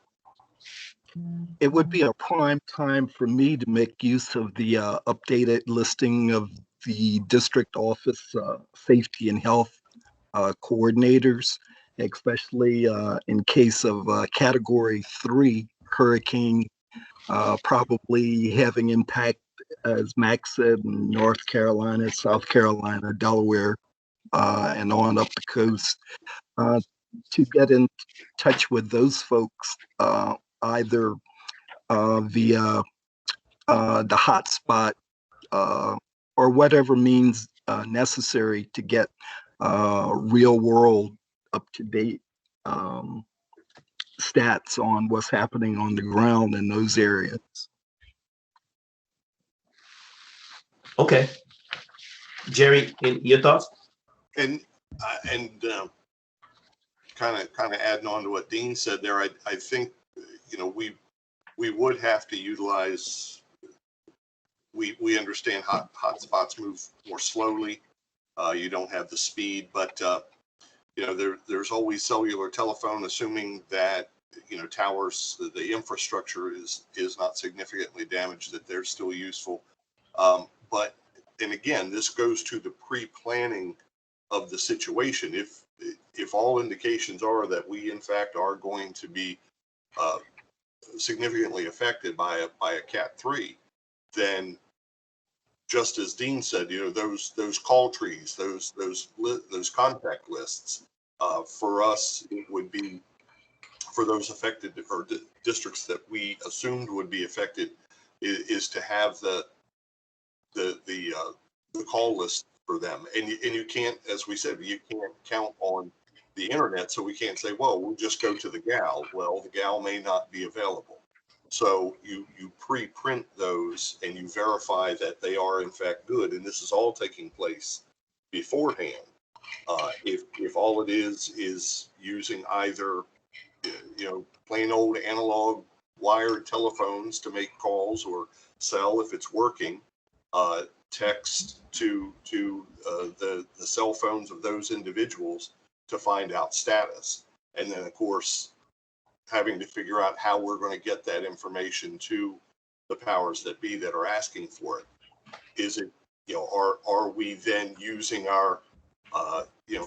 It would be a prime time for me to make use of the updated listing of the district office safety and health coordinators, especially in case of Category 3 hurricane probably having impact, as Max said, in North Carolina, South Carolina, Delaware, and on up the coast. To get in touch with those folks, either via the hotspot or whatever means necessary to get real world up-to-date stats on what's happening on the ground in those areas. Okay. Jerry, your thoughts? And kind of adding on to what Dean said there, I think, we would have to utilize, we understand hotspots move more slowly. You don't have the speed, but there's always cellular telephone, assuming that towers, the infrastructure is not significantly damaged, that they're still useful. But and again, this goes to the pre-planning of the situation. If all indications are that we in fact are going to be significantly affected by a Cat 3, then just as Dean said, those call trees, those contact lists, for us, it would be for those affected or districts that we assumed would be affected is to have the call list for them. And you can't, as we said, you can't count on the internet, so we can't say, well, we'll just go to the GAL. Well, the GAL may not be available. So you pre-print those and you verify that they are in fact good, and this is all taking place beforehand. If all it is using either plain old analog wired telephones to make calls, or cell if it's working, text to the cell phones of those individuals to find out status, and then of course having to figure out how we're going to get that information to the powers that be that are asking for it. Is it, are we then using our,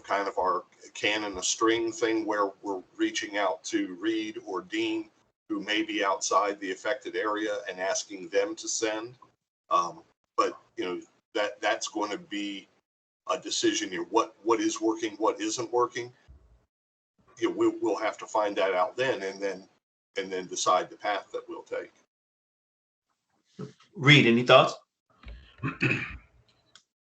kind of our can in a string thing where we're reaching out to Reed or Dean, who may be outside the affected area, and asking them to send? But, that's going to be a decision here. What is working, what isn't working? We'll have to find that out then, and then decide the path that we'll take. Reed, any thoughts?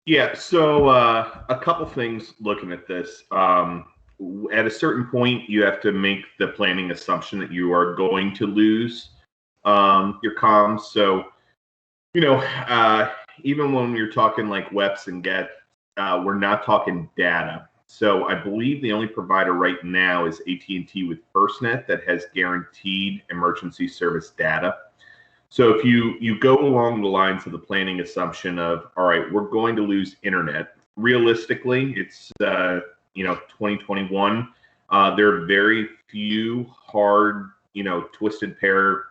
Yeah, so a couple things looking at this. At a certain point, you have to make the planning assumption that you are going to lose your comms. So, even when you're talking like WEPs and GET, we're not talking data. So I believe the only provider right now is AT&T with FirstNet that has guaranteed emergency service data. So if you go along the lines of the planning assumption of, all right, we're going to lose internet. Realistically, it's 2021. There are very few hard, twisted pair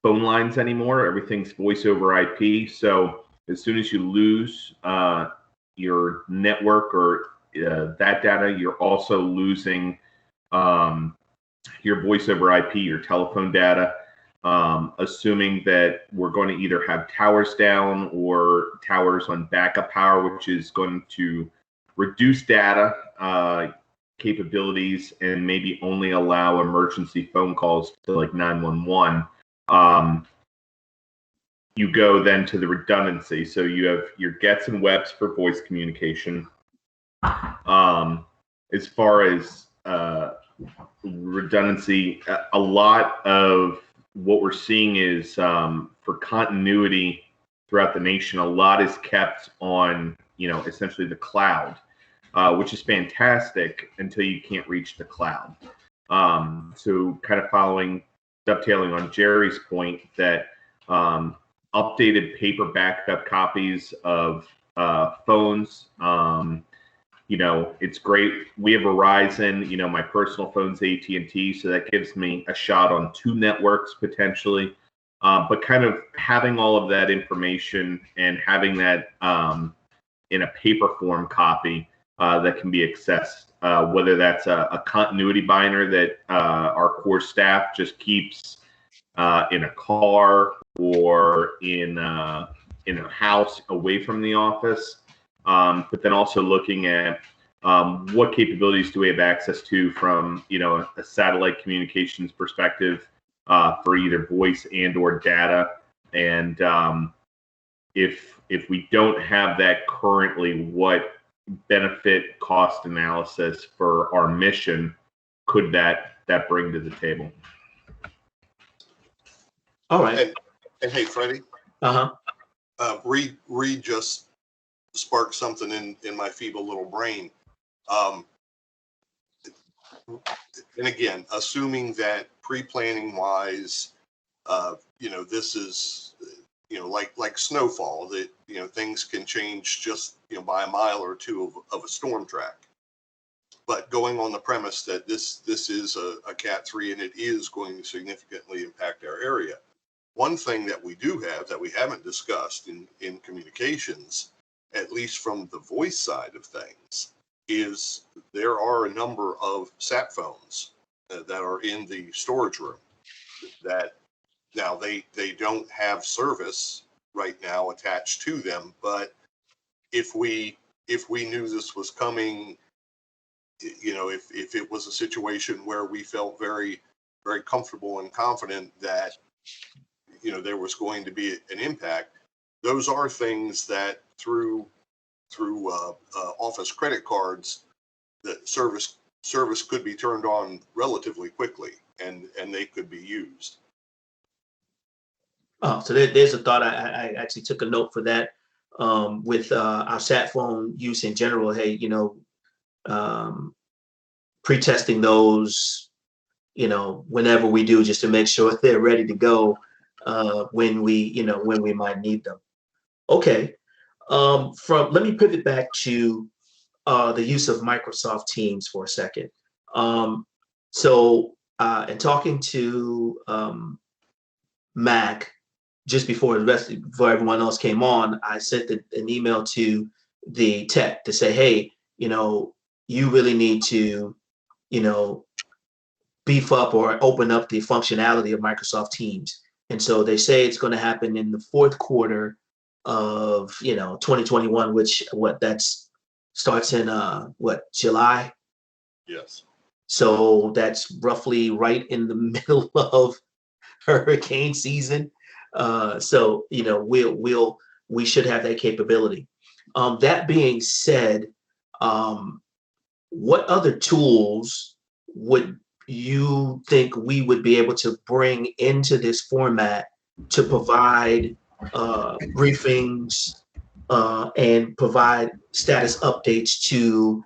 phone lines anymore. Everything's voice over IP. So as soon as you lose your network or that data, you're also losing your voice over IP, your telephone data. Assuming that we're going to either have towers down or towers on backup power, which is going to reduce data capabilities and maybe only allow emergency phone calls to like 911. You go then to the redundancy. So you have your GETs and WEPs for voice communication. As far as redundancy, a lot of what we're seeing is for continuity throughout the nation, a lot is kept on, essentially the cloud, which is fantastic until you can't reach the cloud. So kind of dovetailing on Jerry's point that updated paper backup copies of phones, it's great. We have Verizon, my personal phone's AT&T, so that gives me a shot on 2 networks potentially. But kind of having all of that information and having that in a paper form copy that can be accessed, whether that's a continuity binder that our core staff just keeps in a car or in a house away from the office. But then also looking at what capabilities do we have access to from a satellite communications perspective for either voice and or data, and if we don't have that currently, what benefit cost analysis for our mission could that bring to the table? All right. And hey, Freddie. Reed just sparked something in my feeble little brain. And again, assuming that pre-planning wise, this is, like snowfall, that, things can change just, by a mile or two of a storm track. but going on the premise that this is a Cat 3 and it is going to significantly impact our area. One thing that we do have that we haven't discussed in communications, at least from the voice side of things, is there are a number of sat phones that are in the storage room that now they don't have service right now attached to them, but if we knew this was coming, you know, if it was a situation where we felt very, very comfortable and confident that, you know, there was going to be an impact, those are things that through office credit cards, that service could be turned on relatively quickly, and they could be used. Oh, so there's a thought. I actually took a note for that. With our sat phone use in general, hey, you know, pre-testing those, you know, whenever we do, just to make sure they're ready to go when we might need them. Okay. Let me pivot back to the use of Microsoft Teams for a second. And talking to Mac just before everyone else came on, I sent an email to the tech to say, hey, you know, you really need to, you know, beef up or open up the functionality of Microsoft Teams. And so they say it's going to happen in the fourth quarter of, you know, 2021, which starts in July. Yes. So that's roughly right in the middle of hurricane season. So, you know, we should have that capability. That being said, what other tools would you think we would be able to bring into this format to provide briefings and provide status updates to,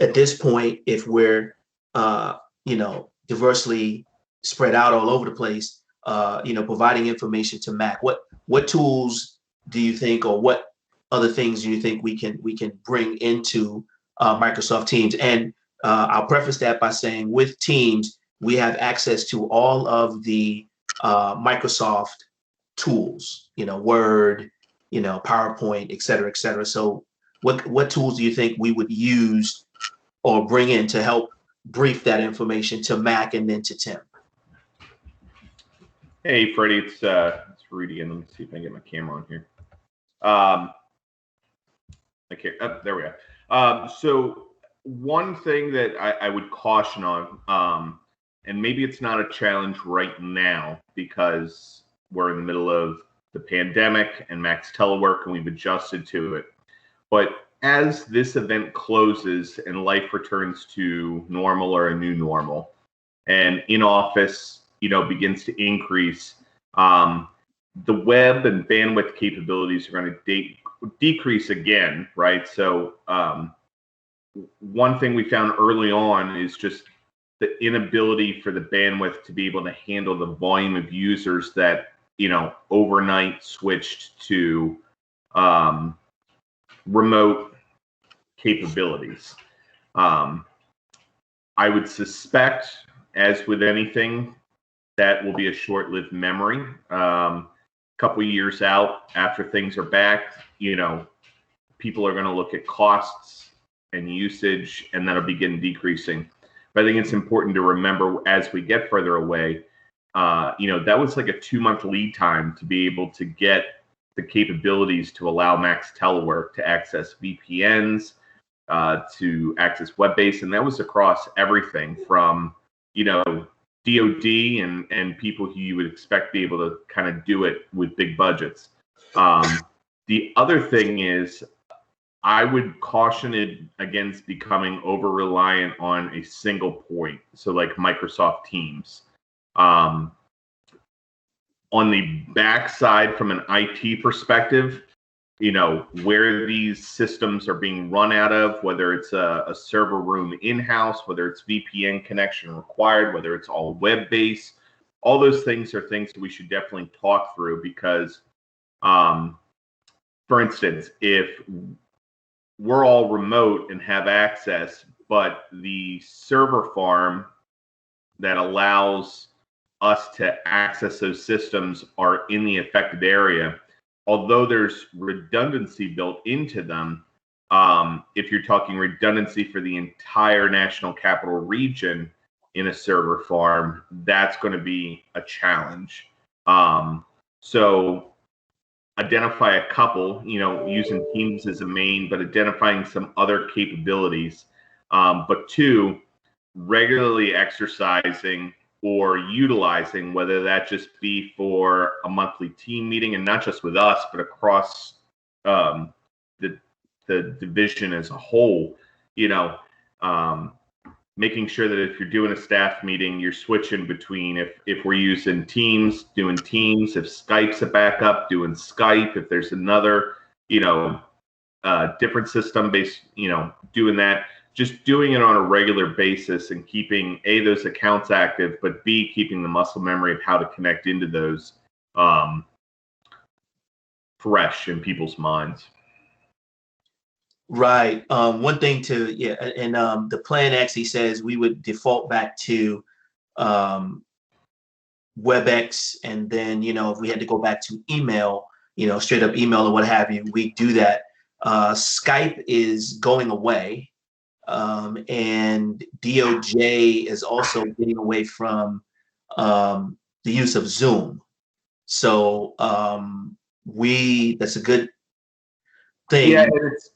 at this point, if we're, you know, diversely spread out all over the place, you know, providing information to Mac. What tools do you think, or what other things do you think we can bring into Microsoft Teams? And I'll preface that by saying with Teams, we have access to all of the Microsoft tools, you know, Word, you know, PowerPoint, et cetera, et cetera. So what tools do you think we would use or bring in to help brief that information to Mac and then to Tim? Hey, Freddie, it's Rudy, and let me see if I can get my camera on here. Okay, there we are. So one thing that I would caution on, and maybe it's not a challenge right now because we're in the middle of the pandemic and max telework and we've adjusted to it. But as this event closes and life returns to normal or a new normal, and in office, you know, begins to increase, the web and bandwidth capabilities are going to decrease again, right? So one thing we found early on is just the inability for the bandwidth to be able to handle the volume of users that, you know, overnight switched to remote capabilities. I would suspect, as with anything, that will be a short-lived memory. Couple years out, after things are back, you know, people are going to look at costs and usage, and that'll begin decreasing. But I think it's important to remember as we get further away, you know, that was like a 2-month lead time to be able to get the capabilities to allow max telework, to access VPNs, to access web-based, and that was across everything from, you know, DoD and people who you would expect to be able to kind of do it with big budgets. The other thing is, I would caution it against becoming over-reliant on a single point. So like Microsoft Teams. On the backside, from an IT perspective, you know, where these systems are being run out of, whether it's a server room in-house, whether it's VPN connection required, whether it's all web-based, all those things are things that we should definitely talk through because, for instance, if we're all remote and have access, but the server farm that allows us to access those systems are in the affected area. Although there's redundancy built into them, if you're talking redundancy for the entire national capital region in a server farm, that's going to be a challenge. So identify a couple, using Teams as a main, but identifying some other capabilities. But two, regularly exercising or utilizing, whether that just be for a monthly team meeting, and not just with us, but across the division as a whole, making sure that if you're doing a staff meeting, you're switching between, if we're using Teams, doing Teams, if Skype's a backup, doing Skype, if there's another, different system based, doing that, just doing it on a regular basis and keeping those accounts active, but B, keeping the muscle memory of how to connect into those fresh in people's minds. Right. One thing the plan actually says we would default back to WebEx, and then, if we had to go back to email, straight up email or what have you, we do that. Skype is going away, and DOJ is also getting away from the use of Zoom. So that's a good thing. Yeah,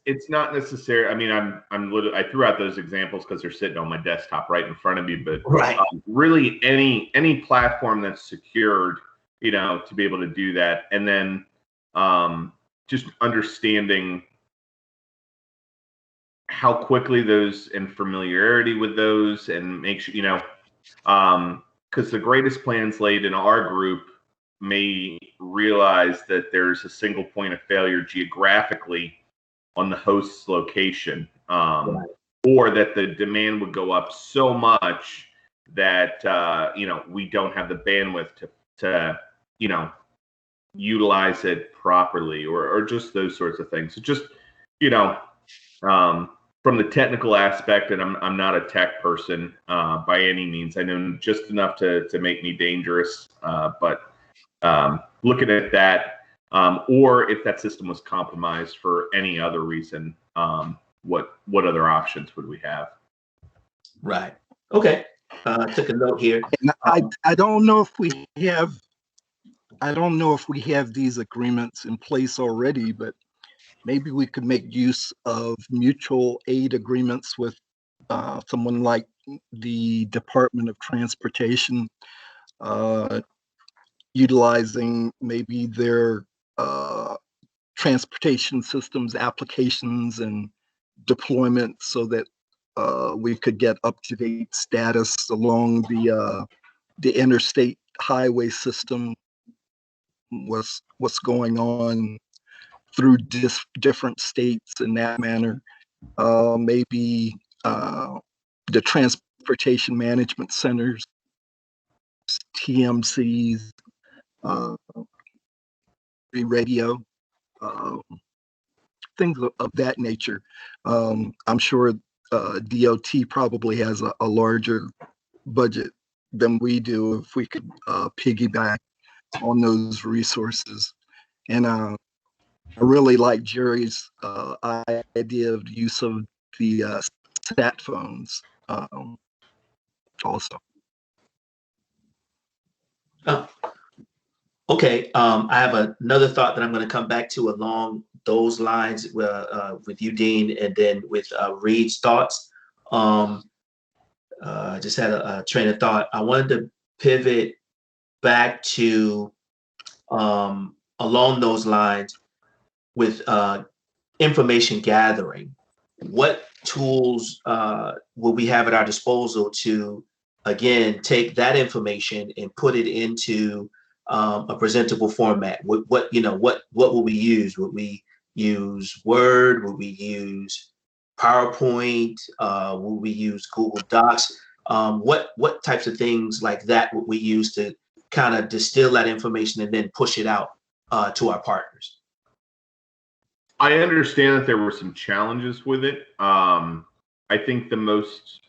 it's not necessary. I mean, I threw out those examples because they're sitting on my desktop right in front of me. But right. Really, any platform that's secured, to be able to do that, and then just understanding how quickly those, and familiarity with those, and make sure, because the greatest plans laid in our group may realize that there's a single point of failure geographically on the host's location, right. or that the demand would go up so much that we don't have the bandwidth to utilize it properly, or just those sorts of things. So just from the technical aspect, and I'm not a tech person by any means. I know just enough to make me dangerous, but looking at that, or if that system was compromised for any other reason, what other options would we have? Right. Okay. Took a note here. And I don't know if we have these agreements in place already, but maybe we could make use of mutual aid agreements with someone like the Department of Transportation, utilizing maybe their transportation systems, applications, and deployment, so that we could get up-to-date status along the interstate highway system, what's going on through different states in that manner. Maybe the transportation management centers, TMCs, the radio, things of that nature. I'm sure DOT probably has a larger budget than we do, if we could piggyback on those resources. And I really like Jerry's idea of the use of the sat phones also. Oh, okay. I have another thought that I'm going to come back to along those lines with you, Dean, and then with Reed's thoughts. Just had a train of thought. I wanted to pivot back to along those lines with information gathering. What tools will we have at our disposal to, again, take that information and put it into a presentable format? What will we use? Would we use Word? Would we use PowerPoint? Would we use Google Docs? What types of things like that would we use to kind of distill that information and then push it out to our partners? I understand that there were some challenges with it. I think the most,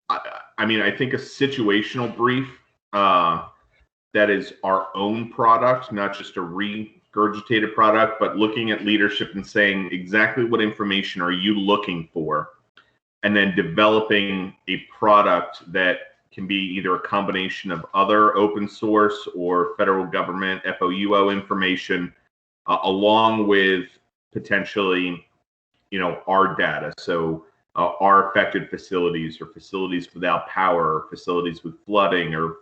I mean, I think a situational brief that is our own product, not just a regurgitated product, but looking at leadership and saying exactly what information are you looking for, and then developing a product that can be either a combination of other open source or federal government FOUO information, along with potentially, our data. So our affected facilities, or facilities without power, or facilities with flooding, or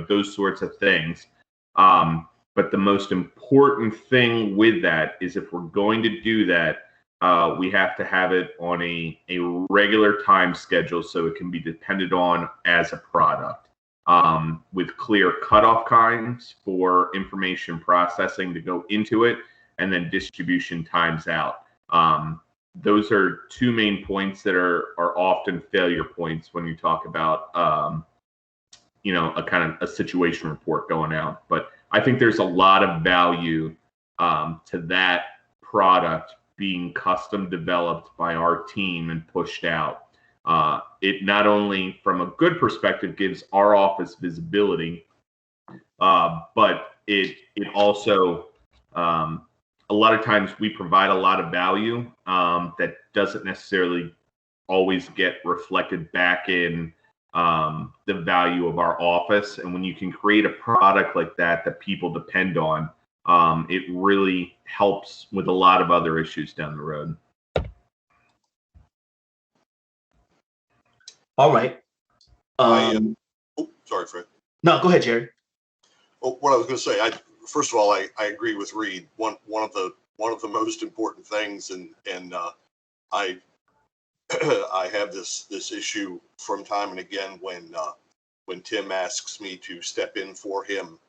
those sorts of things. But the most important thing with that is, if we're going to do that, we have to have it on a regular time schedule, so it can be depended on as a product, with clear cutoff times for information processing to go into it, and then distribution times out. Those are two main points that are often failure points when you talk about a kind of a situation report going out. But I think there's a lot of value to that product being custom developed by our team and pushed out. It not only, from a good perspective, gives our office visibility, but it also, a lot of times we provide a lot of value that doesn't necessarily always get reflected back in the value of our office. And when you can create a product like that people depend on, it really helps with a lot of other issues down the road. All right. Sorry, Fred. No, go ahead, Jerry. Oh, what I was going to say, first of all, I agree with Reed. One of the most important things, and I I have this issue from time and again when Tim asks me to step in for him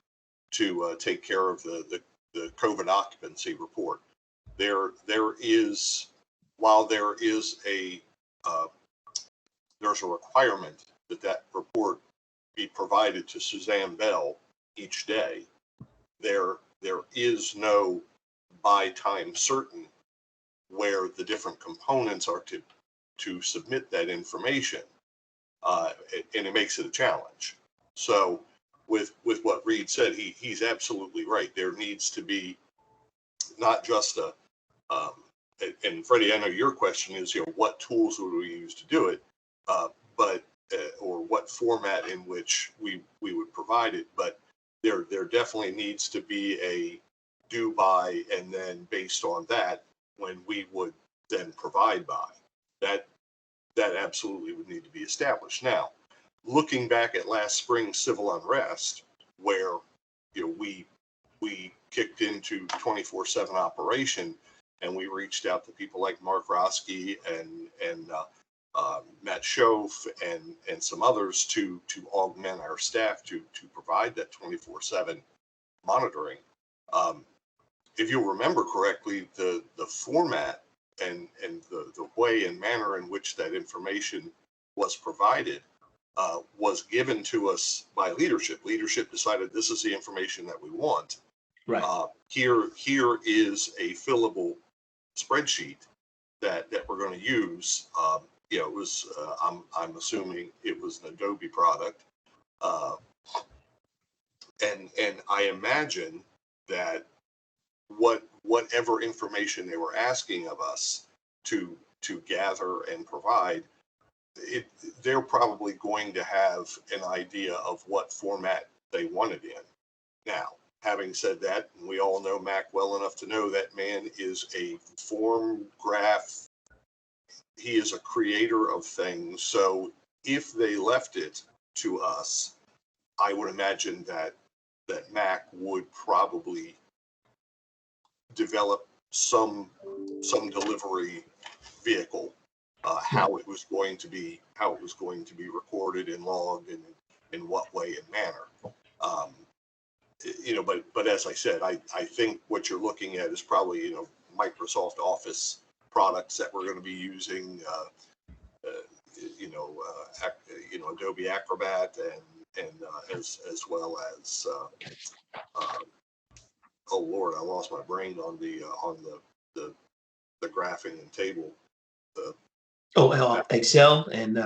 to take care of the COVID occupancy report. There is, while there is there's a requirement that report be provided to Suzanne Bell each day, there is no by time certain where the different components are to submit that information, and it makes it a challenge. So with what Reed said, he's absolutely right. There needs to be not just and Freddie, I know your question is, what tools would we use to do it, but or what format in which we would provide it, but there definitely needs to be a due by, and then based on that, when we would then provide by. That absolutely would need to be established. Now, looking back at last spring's civil unrest, where we kicked into 24/7 operation, and we reached out to people like Mark Roski and Matt Schoaf and some others to augment our staff to provide that 24/7 monitoring. If you'll remember correctly, the format and the way and manner in which that information was provided was given to us by leadership. Leadership decided this is the information that we want. Right. Here is a fillable spreadsheet that we're going to use. It was I'm assuming it was an Adobe product, and I imagine that whatever information they were asking of us to gather and provide, they're probably going to have an idea of what format they wanted in. Now, having said that, we all know Mac well enough to know that man is a form graph. He is a creator of things. So if they left it to us, I would imagine that Mac would probably develop some delivery vehicle, how it was going to be recorded and logged, and in what way and manner. But as I said, I think what you're looking at is probably Microsoft Office products that we're going to be using, Adobe Acrobat, and as well as oh Lord, I lost my brain on the graphing and table. Excel and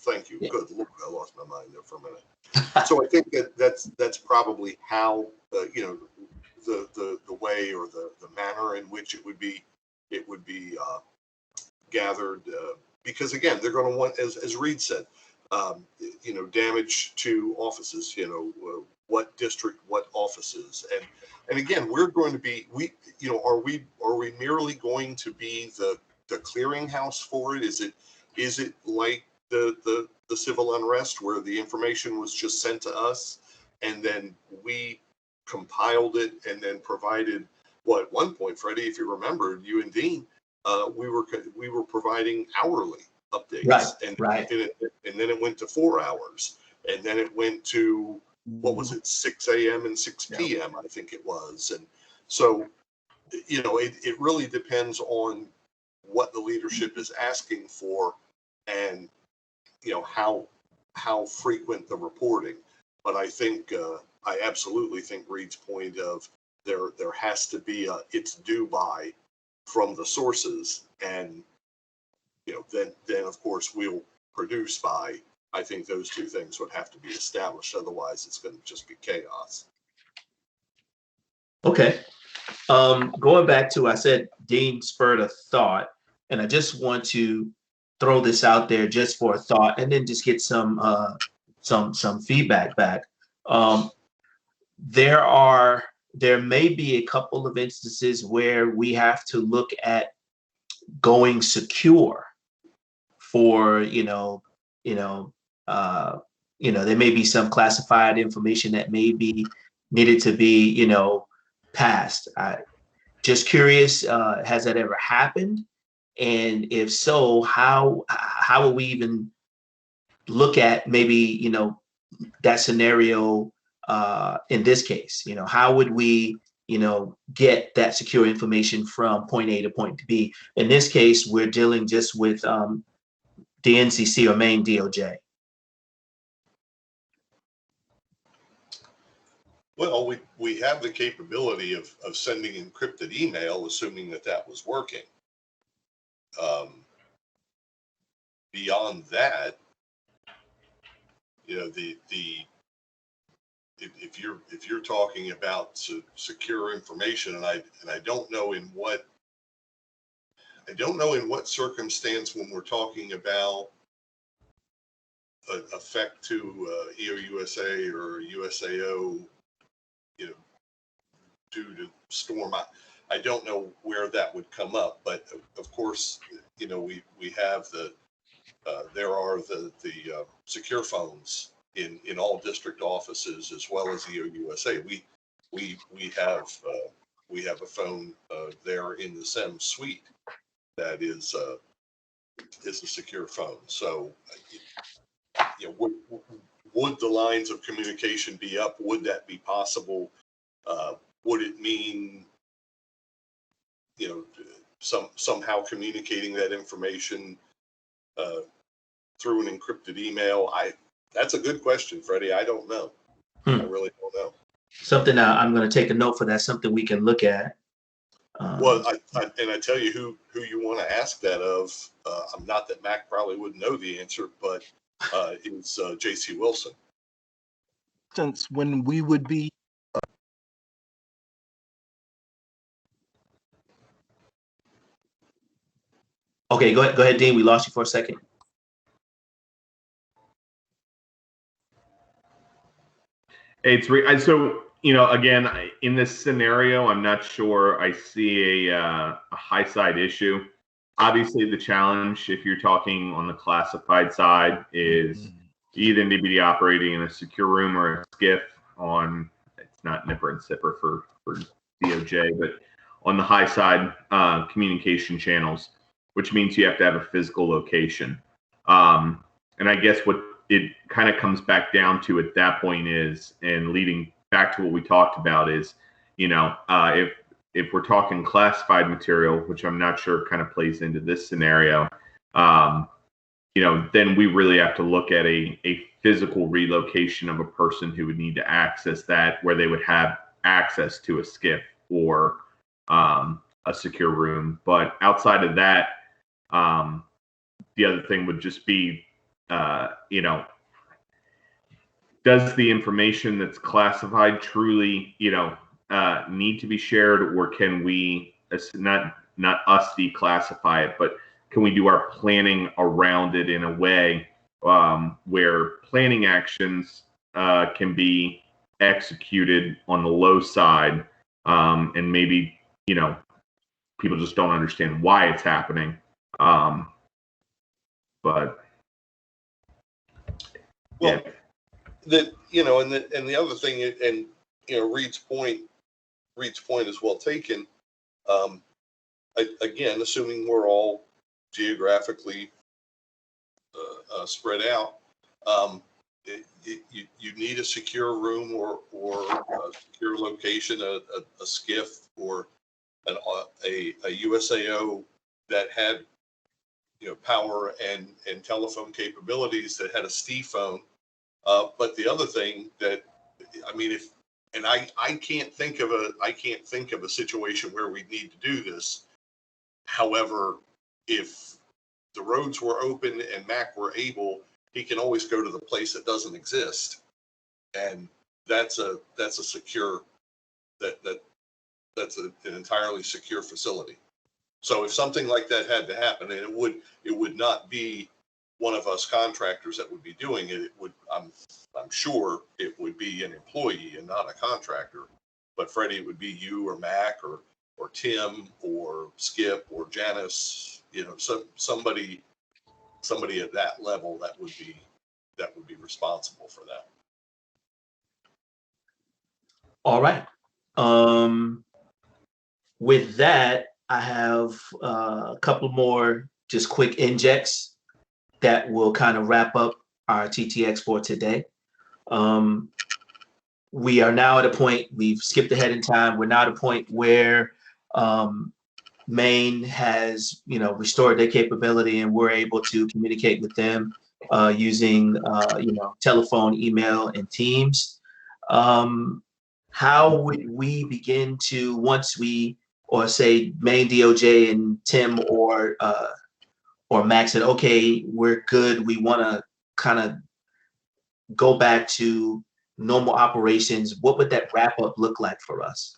thank you. Yeah. Good Lord, I lost my mind there for a minute. So I think that's probably how the way or the manner in which it would be gathered, because again, they're going to want, as Reed said, damage to offices, what district, what offices, and again, we're going to be, are we merely going to be the clearinghouse for it? Is it like the civil unrest where the information was just sent to us and then we compiled it and then provided, well, at one point, Freddie, if you remember, you and Dean, we were providing hourly updates, right. And then it went to 4 hours, and then it went to, what was it, 6 a.m. and 6 p.m. I think it was. And so, it really depends on what the leadership is asking for and, how frequent the reporting. But I think, I absolutely think Reed's point of there has to be it's due by from the sources, and then of course we'll produce by. I think those two things would have to be established, otherwise it's going to just be chaos. Okay. Going back to, I said Dean spurred a thought, and I just want to throw this out there just for a thought, and then just get some feedback back. There may be a couple of instances where we have to look at going secure for, there may be some classified information that may be needed to be, passed. Just curious, has that ever happened? And if so, how will we even look at maybe, that scenario in this case? How would we, get that secure information from point A to point B? In this case, we're dealing just with the NCC or Maine DOJ. Well, we have the capability of sending encrypted email, assuming that was working. Beyond that, if you're talking about secure information, and I don't know in what circumstance when we're talking about effect to EOUSA or USAO, due to storm. I don't know where that would come up, but of course, we have there are the secure phones in all district offices as well as EOUSA. We have a phone there in the SEM suite that is a secure phone. So, would the lines of communication be up? Would that be possible? Would it mean, somehow communicating that information through an encrypted email? That's a good question, Freddie. I don't know. I really don't know. Something I'm going to take a note for that. Something we can look at. Well, I tell you who you want to ask that of. I'm not that Mac probably would know the answer, but it's J.C. Wilson. Since when we would be Okay, go ahead, Dean. We lost you for a second. So, again, in this scenario, I'm not sure I see a high side issue. Obviously, the challenge, if you're talking on the classified side, is you either need to be operating in a secure room or a SCIF on, it's not nipper and sipper for DOJ, but on the high side communication channels, which means you have to have a physical location. And I guess what it kind of comes back down to at that point is, and leading back to what we talked about is, if we're talking classified material, which I'm not sure kind of plays into this scenario, then we really have to look at a physical relocation of a person who would need to access that, where they would have access to a SCIF or a secure room. But outside of that, the other thing would just be, you know, does the information that's classified truly, you know, need to be shared, or can we, not us declassify it, but can we do our planning around it in a way where planning actions can be executed on the low side, and maybe, you know, people just don't understand why it's happening. But Well, yeah. that, you know, and the other thing, and you know, Reed's point is well taken. Again, assuming we're all geographically spread out, you need a secure room or a secure location, a SCIF or a USAO that had, you know, power and telephone capabilities, that had a ST phone. But the other thing that, I mean, I can't think of a situation where we need to do this. However, if the roads were open and Mac were able, he can always go to the place that doesn't exist, and that's a secure, that's an entirely secure facility. So if something like that had to happen, and it would not be one of us contractors that would be doing it. It would, I'm sure it would be an employee and not a contractor. But Freddie, it would be you or Mac or Tim or Skip or Janice. You know, somebody at that level that would be responsible for that. All right. With that, I have a couple more just quick injects that will kind of wrap up our TTX for today. We are now at a point, we've skipped ahead in time. We're now at a point where Maine has, you know, restored their capability, and we're able to communicate with them using, you know, telephone, email, and Teams. How would we begin to, once we, or say Maine DOJ and Tim or Max said, okay, we're good, we want to kind of go back to normal operations, what would that wrap up look like for us?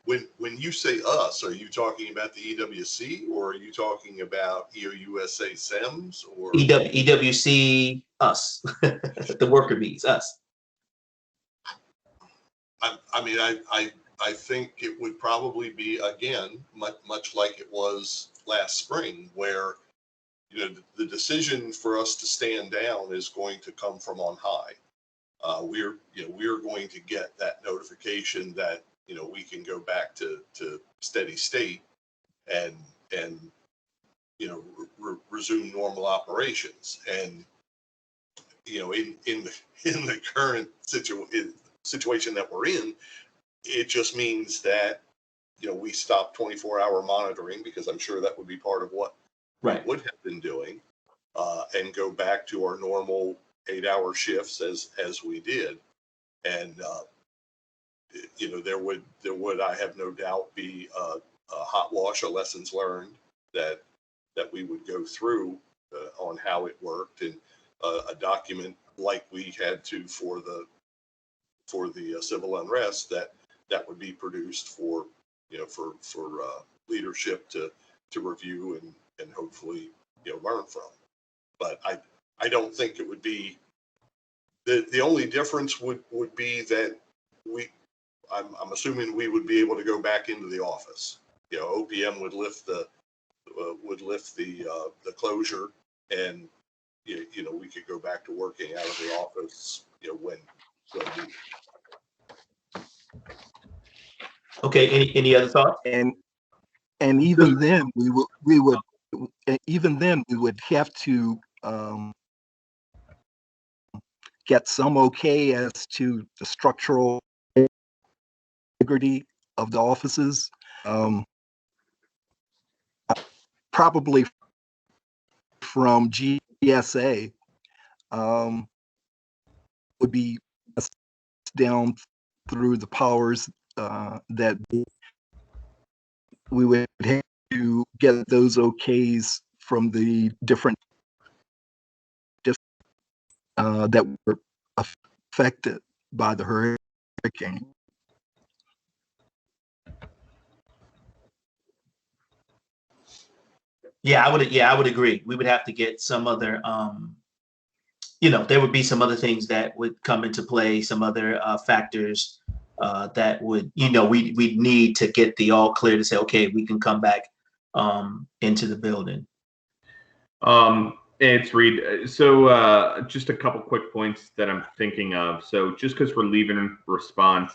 When you say us, are you talking about the EWC, or are you talking about EOUSA SEMS, or EWC, us, the worker bees, us. I mean, I think it would probably be, again, much like it was last spring, where, you know, the decision for us to stand down is going to come from on high. We're going to get that notification that, you know, we can go back to steady state and you know, resume normal operations. And, you know, in the current situation that we're in, it just means that, you know, we stop 24-hour monitoring, because I'm sure that would be part of what we would have been doing, and go back to our normal 8-hour shifts as we did. And you know, there would, I have no doubt, be a hot wash of lessons learned that we would go through on how it worked, and a document like we had to for the civil unrest that would be produced for, you know, for leadership to review and hopefully, you know, learn from. But I don't think it would be, the only difference would be that I'm assuming we would be able to go back into the office. You know, OPM would lift the closure, and you know, we could go back to working out of the office, you know, when needed. Okay. Any other thoughts? And even then we would have to get some okay as to the structural integrity of the offices. Probably from GSA would be down through the powers that we would have to get those okays from the different that were affected by the hurricane. Yeah, I would agree. We would have to get some other, there would be some other things that would come into play, some other factors that would, we need to get the all clear to say, okay, we can come back into the building. It's Reed. So just a couple quick points that I'm thinking of. So just because we're leaving response,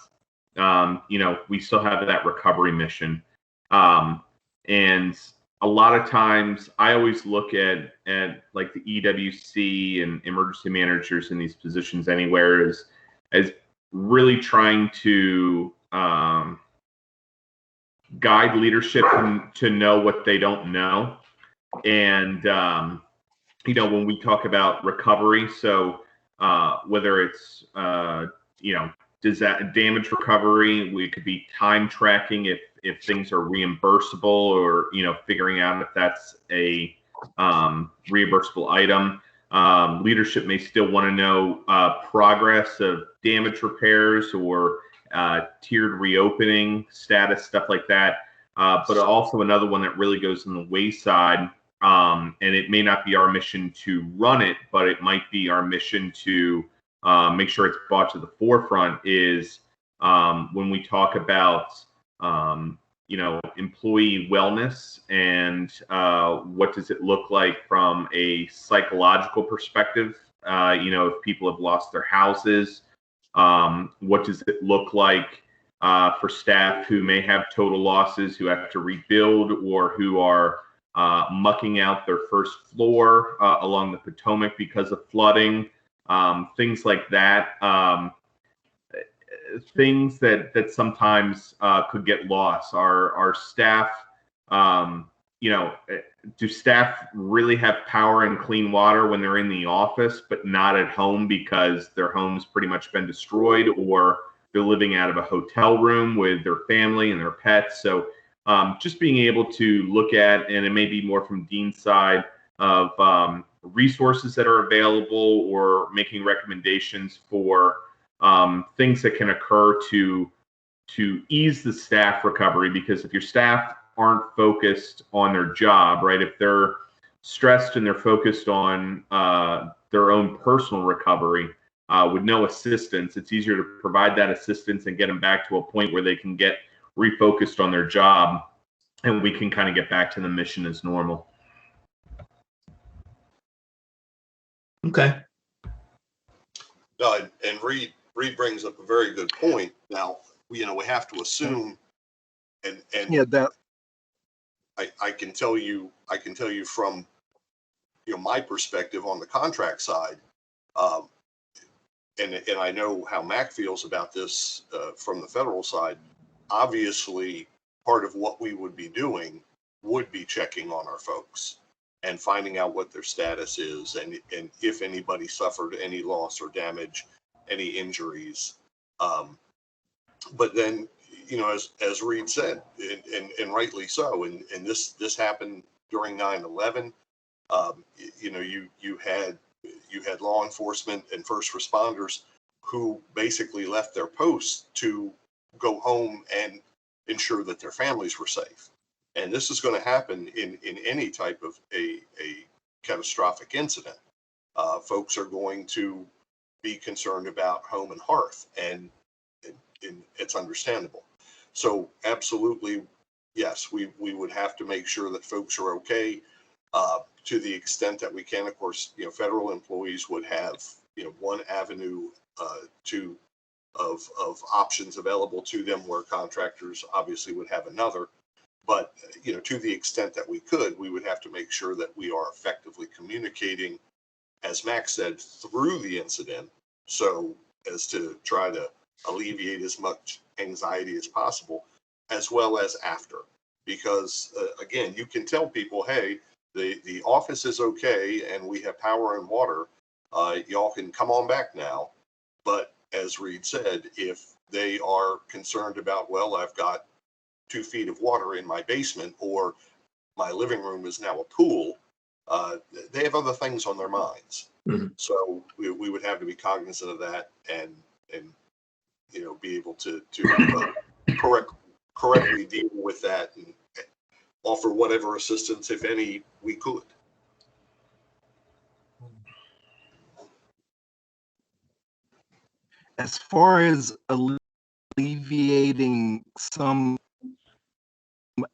we still have that recovery mission. And a lot of times I always look at like the EOUSA and emergency managers in these positions anywhere as really trying to guide leadership to know what they don't know. And, when we talk about recovery, so whether it's, damage recovery, we could be time tracking if things are reimbursable, or figuring out if that's a reimbursable item. Leadership may still want to know progress of damage repairs or tiered reopening status, stuff like that. But also another one that really goes in the wayside, and it may not be our mission to run it, but it might be our mission to make sure it's brought to the forefront, is when we talk about employee wellness and what does it look like from a psychological perspective. If people have lost their houses, what does it look like for staff who may have total losses, who have to rebuild, or who are mucking out their first floor along the Potomac because of flooding. Things like that, things that sometimes could get lost. Our staff, do staff really have power and clean water when they're in the office, but not at home because their home's pretty much been destroyed, or they're living out of a hotel room with their family and their pets? So just being able to look at, and it may be more from Dean's side, of resources that are available, or making recommendations for things that can occur to ease the staff recovery. Because if your staff aren't focused on their job, right, if they're stressed and they're focused on their own personal recovery with no assistance, it's easier to provide that assistance and get them back to a point where they can get refocused on their job, and we can kind of get back to the mission as normal. Okay. No, and Reed brings up a very good point. Now, we have to assume, and Yeah, that I can tell you from my perspective on the contract side, and I know how Mac feels about this from the federal side. Obviously, part of what we would be doing would be checking on our folks and finding out what their status is, and if anybody suffered any loss or damage, any injuries. But then, as Reed said, and rightly so, and this happened during 9/11. You had law enforcement and first responders who basically left their posts to go home and ensure that their families were safe. And this is going to happen in any type of a catastrophic incident. Folks are going to be concerned about home and hearth, and it's understandable. So absolutely, yes, we would have to make sure that folks are okay to the extent that we can. Of course, federal employees would have one avenue of options available to them, where contractors obviously would have another. But to the extent that we could, we would have to make sure that we are effectively communicating, as Max said, through the incident, so as to try to alleviate as much anxiety as possible, as well as after. Because again, you can tell people, hey, the office is okay and we have power and water. Y'all can come on back now. But as Reed said, if they are concerned about, well, I've got 2 feet of water in my basement, or my living room is now a pool, they have other things on their minds. Mm-hmm. So we would have to be cognizant of that, and be able to correctly deal with that and offer whatever assistance, if any, we could. As far as alleviating some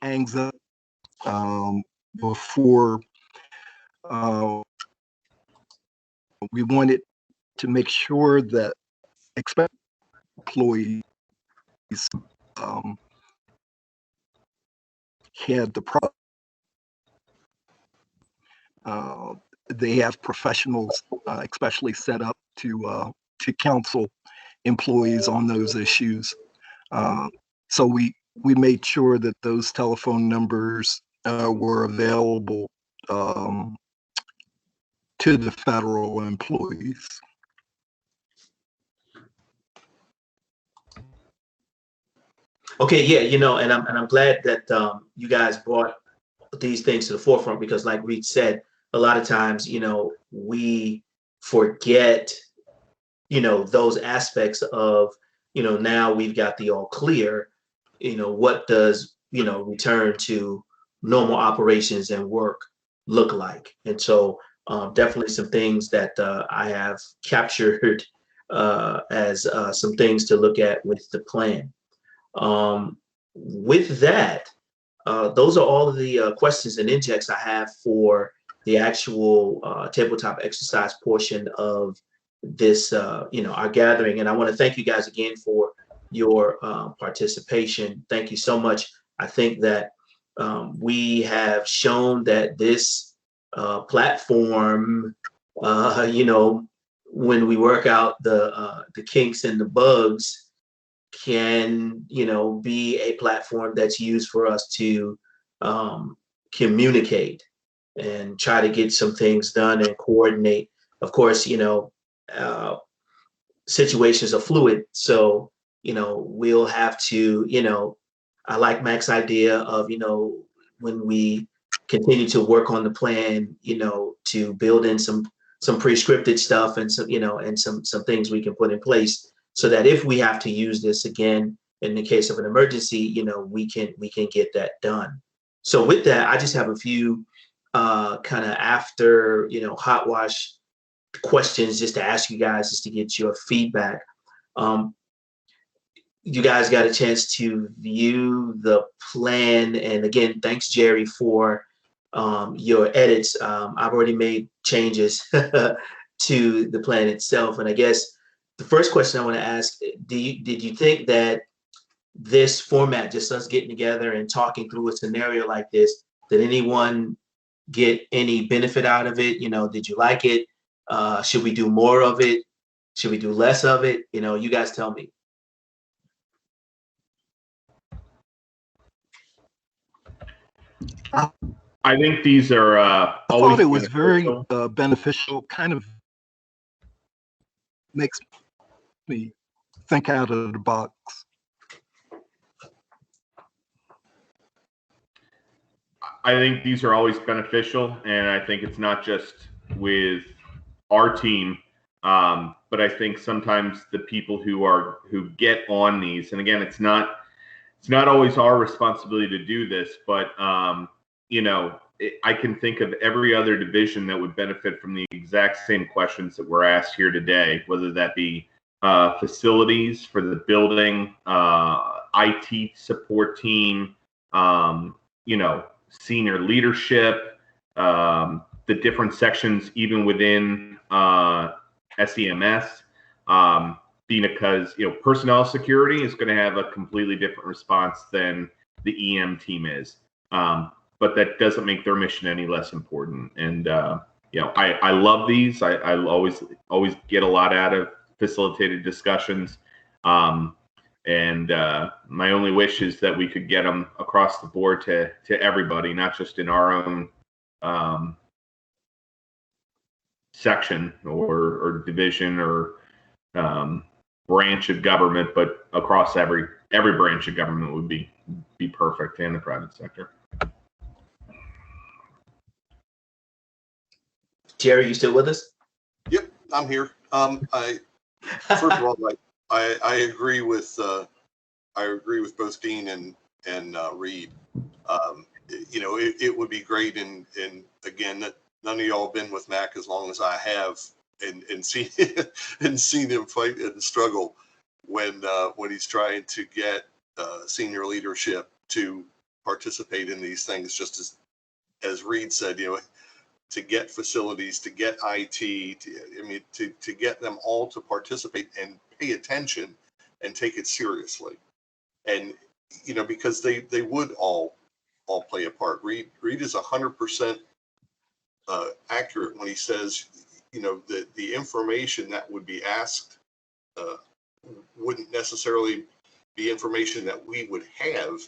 anxiety before, we wanted to make sure that employees had the product. They have professionals, especially set up to counsel employees on those issues. So we made sure that those telephone numbers were available to the federal employees. Okay, yeah, and I'm glad that you guys brought these things to the forefront, because like Reed said, a lot of times, we forget, those aspects of, now we've got the all clear, what does, return to normal operations and work look like? And so definitely some things that I have captured as some things to look at with the plan. With that, those are all of the questions and injects I have for the actual tabletop exercise portion of this, our gathering. And I want to thank you guys again for your participation. Thank you so much. I think that we have shown that this platform, when we work out the kinks and the bugs, can be a platform that's used for us to communicate and try to get some things done and coordinate. Of course, situations are fluid, so we'll have to, I like Mac's idea of when we continue to work on the plan, to build in some pre-scripted stuff and some things we can put in place, so that if we have to use this again in the case of an emergency, we can get that done. So with that, I just have a few kind of after hot wash questions just to ask you guys, just to get your feedback. You guys got a chance to view the plan, and again, thanks Jerry for your edits. I've already made changes to the plan itself, and I guess the first question I want to ask, did you think that this format, just us getting together and talking through a scenario like this, did anyone get any benefit out of it? Did you like it? Should we do more of it? Should we do less of it? You guys tell me. I think these are I always thought it was beneficial. very beneficial, kind of makes me think out of the box. I think these are always beneficial, and I think it's not just with our team, but I think sometimes the people who get on these, and again, it's not always our responsibility to do this, but I can think of every other division that would benefit from the exact same questions that were asked here today, whether that be facilities for the building, IT support team, senior leadership, the different sections even within SEMS, because personnel security is going to have a completely different response than the EM team is, but that doesn't make their mission any less important. And I love these. I always get a lot out of facilitated discussions. And my only wish is that we could get them across the board to everybody, not just in our own section or division or branch of government, but across every branch of government would be perfect, and the private sector. Jerry, you still with us? Yep, I'm here. First of all, I agree with both Dean and Reed. You know, it would be great, and again, that none of y'all have been with Mac as long as I have, and seen and seen him fight and struggle when he's trying to get senior leadership to participate in these things. Just as Reed said, you know, to get facilities, to get IT, to get them all to participate and pay attention and take it seriously, and you know, because they would all play a part. Reed is 100% accurate when he says, you know, that the information that would be asked wouldn't necessarily be information that we would have.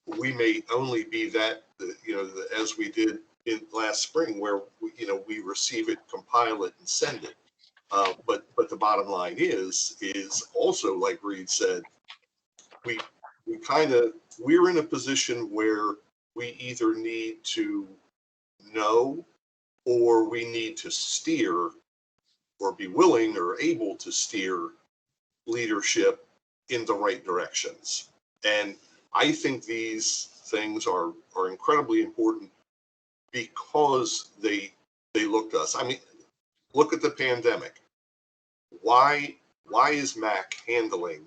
We may only be that, you know, as we did in last spring, where we receive it, compile it, and send it. But the bottom line is also, like Reed said, we're in a position where we either need to know, or we need to steer, or be willing or able to steer leadership in the right directions. And I think these things are incredibly important because they look to us. I mean, look at the pandemic. Why is Mac handling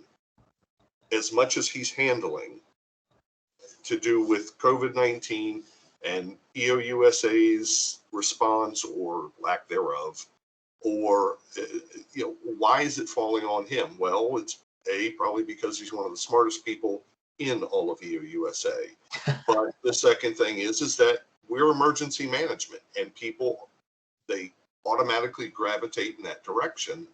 as much as he's handling to do with COVID-19 and EOUSA's response or lack thereof? Or, you know, why is it falling on him? Well, it's probably because he's one of the smartest people in all of EOUSA. But the second thing is that we're emergency management, and people, they automatically gravitate in that direction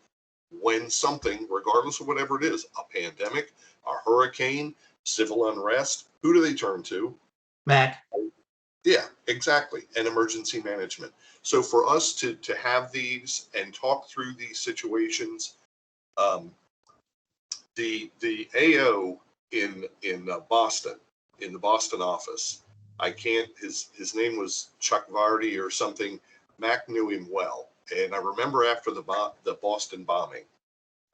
when something, regardless of whatever it is, a pandemic, a hurricane, civil unrest, who do they turn to? Mac. Yeah, exactly. And emergency management. So for us to have these and talk through these situations, the AO in Boston, in the Boston office, his name was Chuck Vardy or something. Mac knew him well. And I remember after the Boston bombing,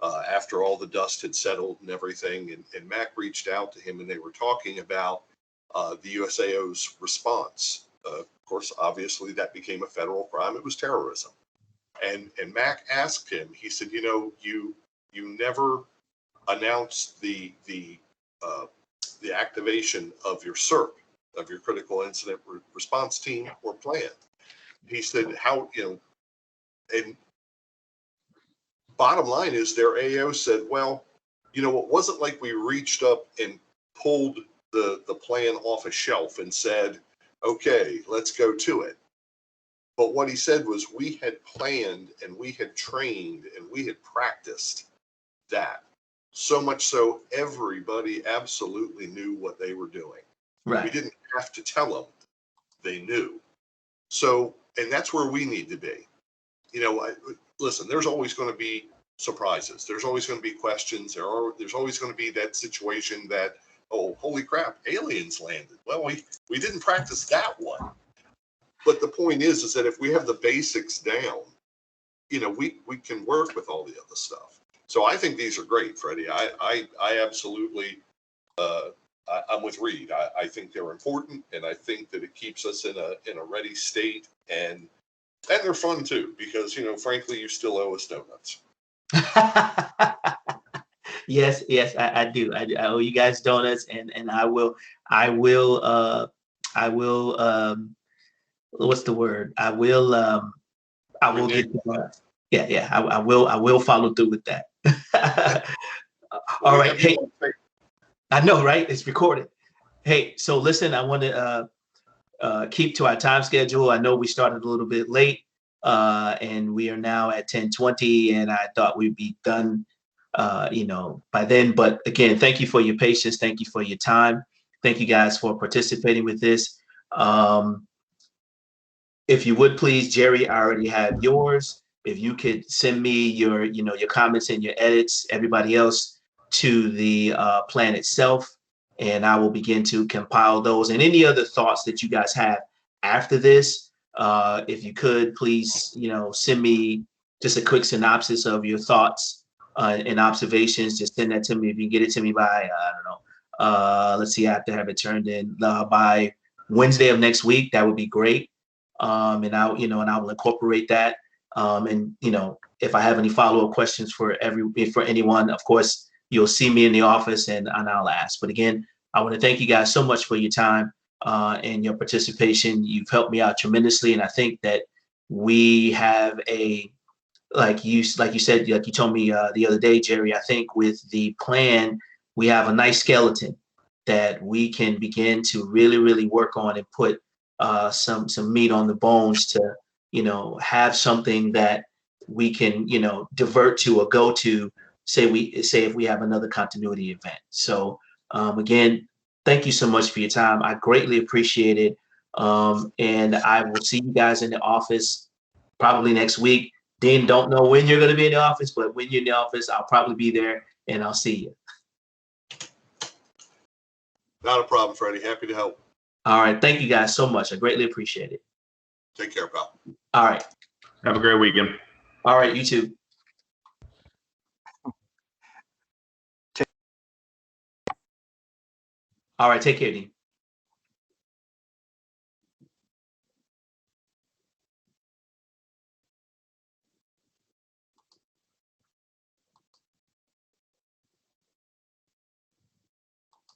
after all the dust had settled and everything, and Mac reached out to him, and they were talking about the USAO's response. Of course, obviously, that became a federal crime. It was terrorism. And Mac asked him, he said, you know, you never announced the activation of your CERP, of your critical incident response team or plan. He said, how, you know, and bottom line is their AO said, well, you know, it wasn't like we reached up and pulled the plan off a shelf and said, okay, let's go to it. But what he said was, we had planned and we had trained and we had practiced that. So much so everybody absolutely knew what they were doing. Right. We didn't have to tell them, they knew. So, and that's where we need to be. You know, listen, there's always going to be surprises. There's always going to be questions. There's always going to be that situation that, oh, holy crap, aliens landed. Well, we didn't practice that one. But the point is that if we have the basics down, you know, we can work with all the other stuff. So I think these are great, Freddie. I absolutely, I'm with Reed. I think they're important, and I think that it keeps us in a ready state, and they're fun too, because, you know, frankly, you still owe us donuts. Yes, I do. I owe you guys donuts, and I will what's the word? I will get the donuts. Yeah. I will follow through with that. All right. Hey, I know, right? It's recorded. Hey, so listen, I want to keep to our time schedule. I know we started a little bit late, and we are now at 10:20, and I thought we'd be done, you know, by then. But again, thank you for your patience. Thank you for your time. Thank you guys for participating with this. If you would please, Jerry, I already have yours. if you could send me your, your comments and your edits, everybody else, to the plan itself, and I will begin to compile those and any other thoughts that you guys have after this. If you could, please, send me just a quick synopsis of your thoughts and observations. Just send that to me. If you can get it to me by, I don't know, let's see, I have to have it turned in by Wednesday of next week. That would be great. And I will incorporate that. And if I have any follow-up questions for anyone, of course, you'll see me in the office and I'll ask. But again, I want to thank you guys so much for your time and your participation. You've helped me out tremendously, and I think that we have like you said, like you told me the other day, Jerry, I think with the plan, we have a nice skeleton that we can begin to really, really work on and put some meat on the bones to, have something that we can, divert to or go to, say if we have another continuity event. So again, thank you so much for your time. I greatly appreciate it. And I will see you guys in the office probably next week. Dean, don't know when you're going to be in the office, but when you're in the office, I'll probably be there and I'll see you. Not a problem, Freddie. Happy to help. All right. Thank you guys so much. I greatly appreciate it. Take care, pal. All right. Have a great weekend. All right. You too. All right. Take care, Dean.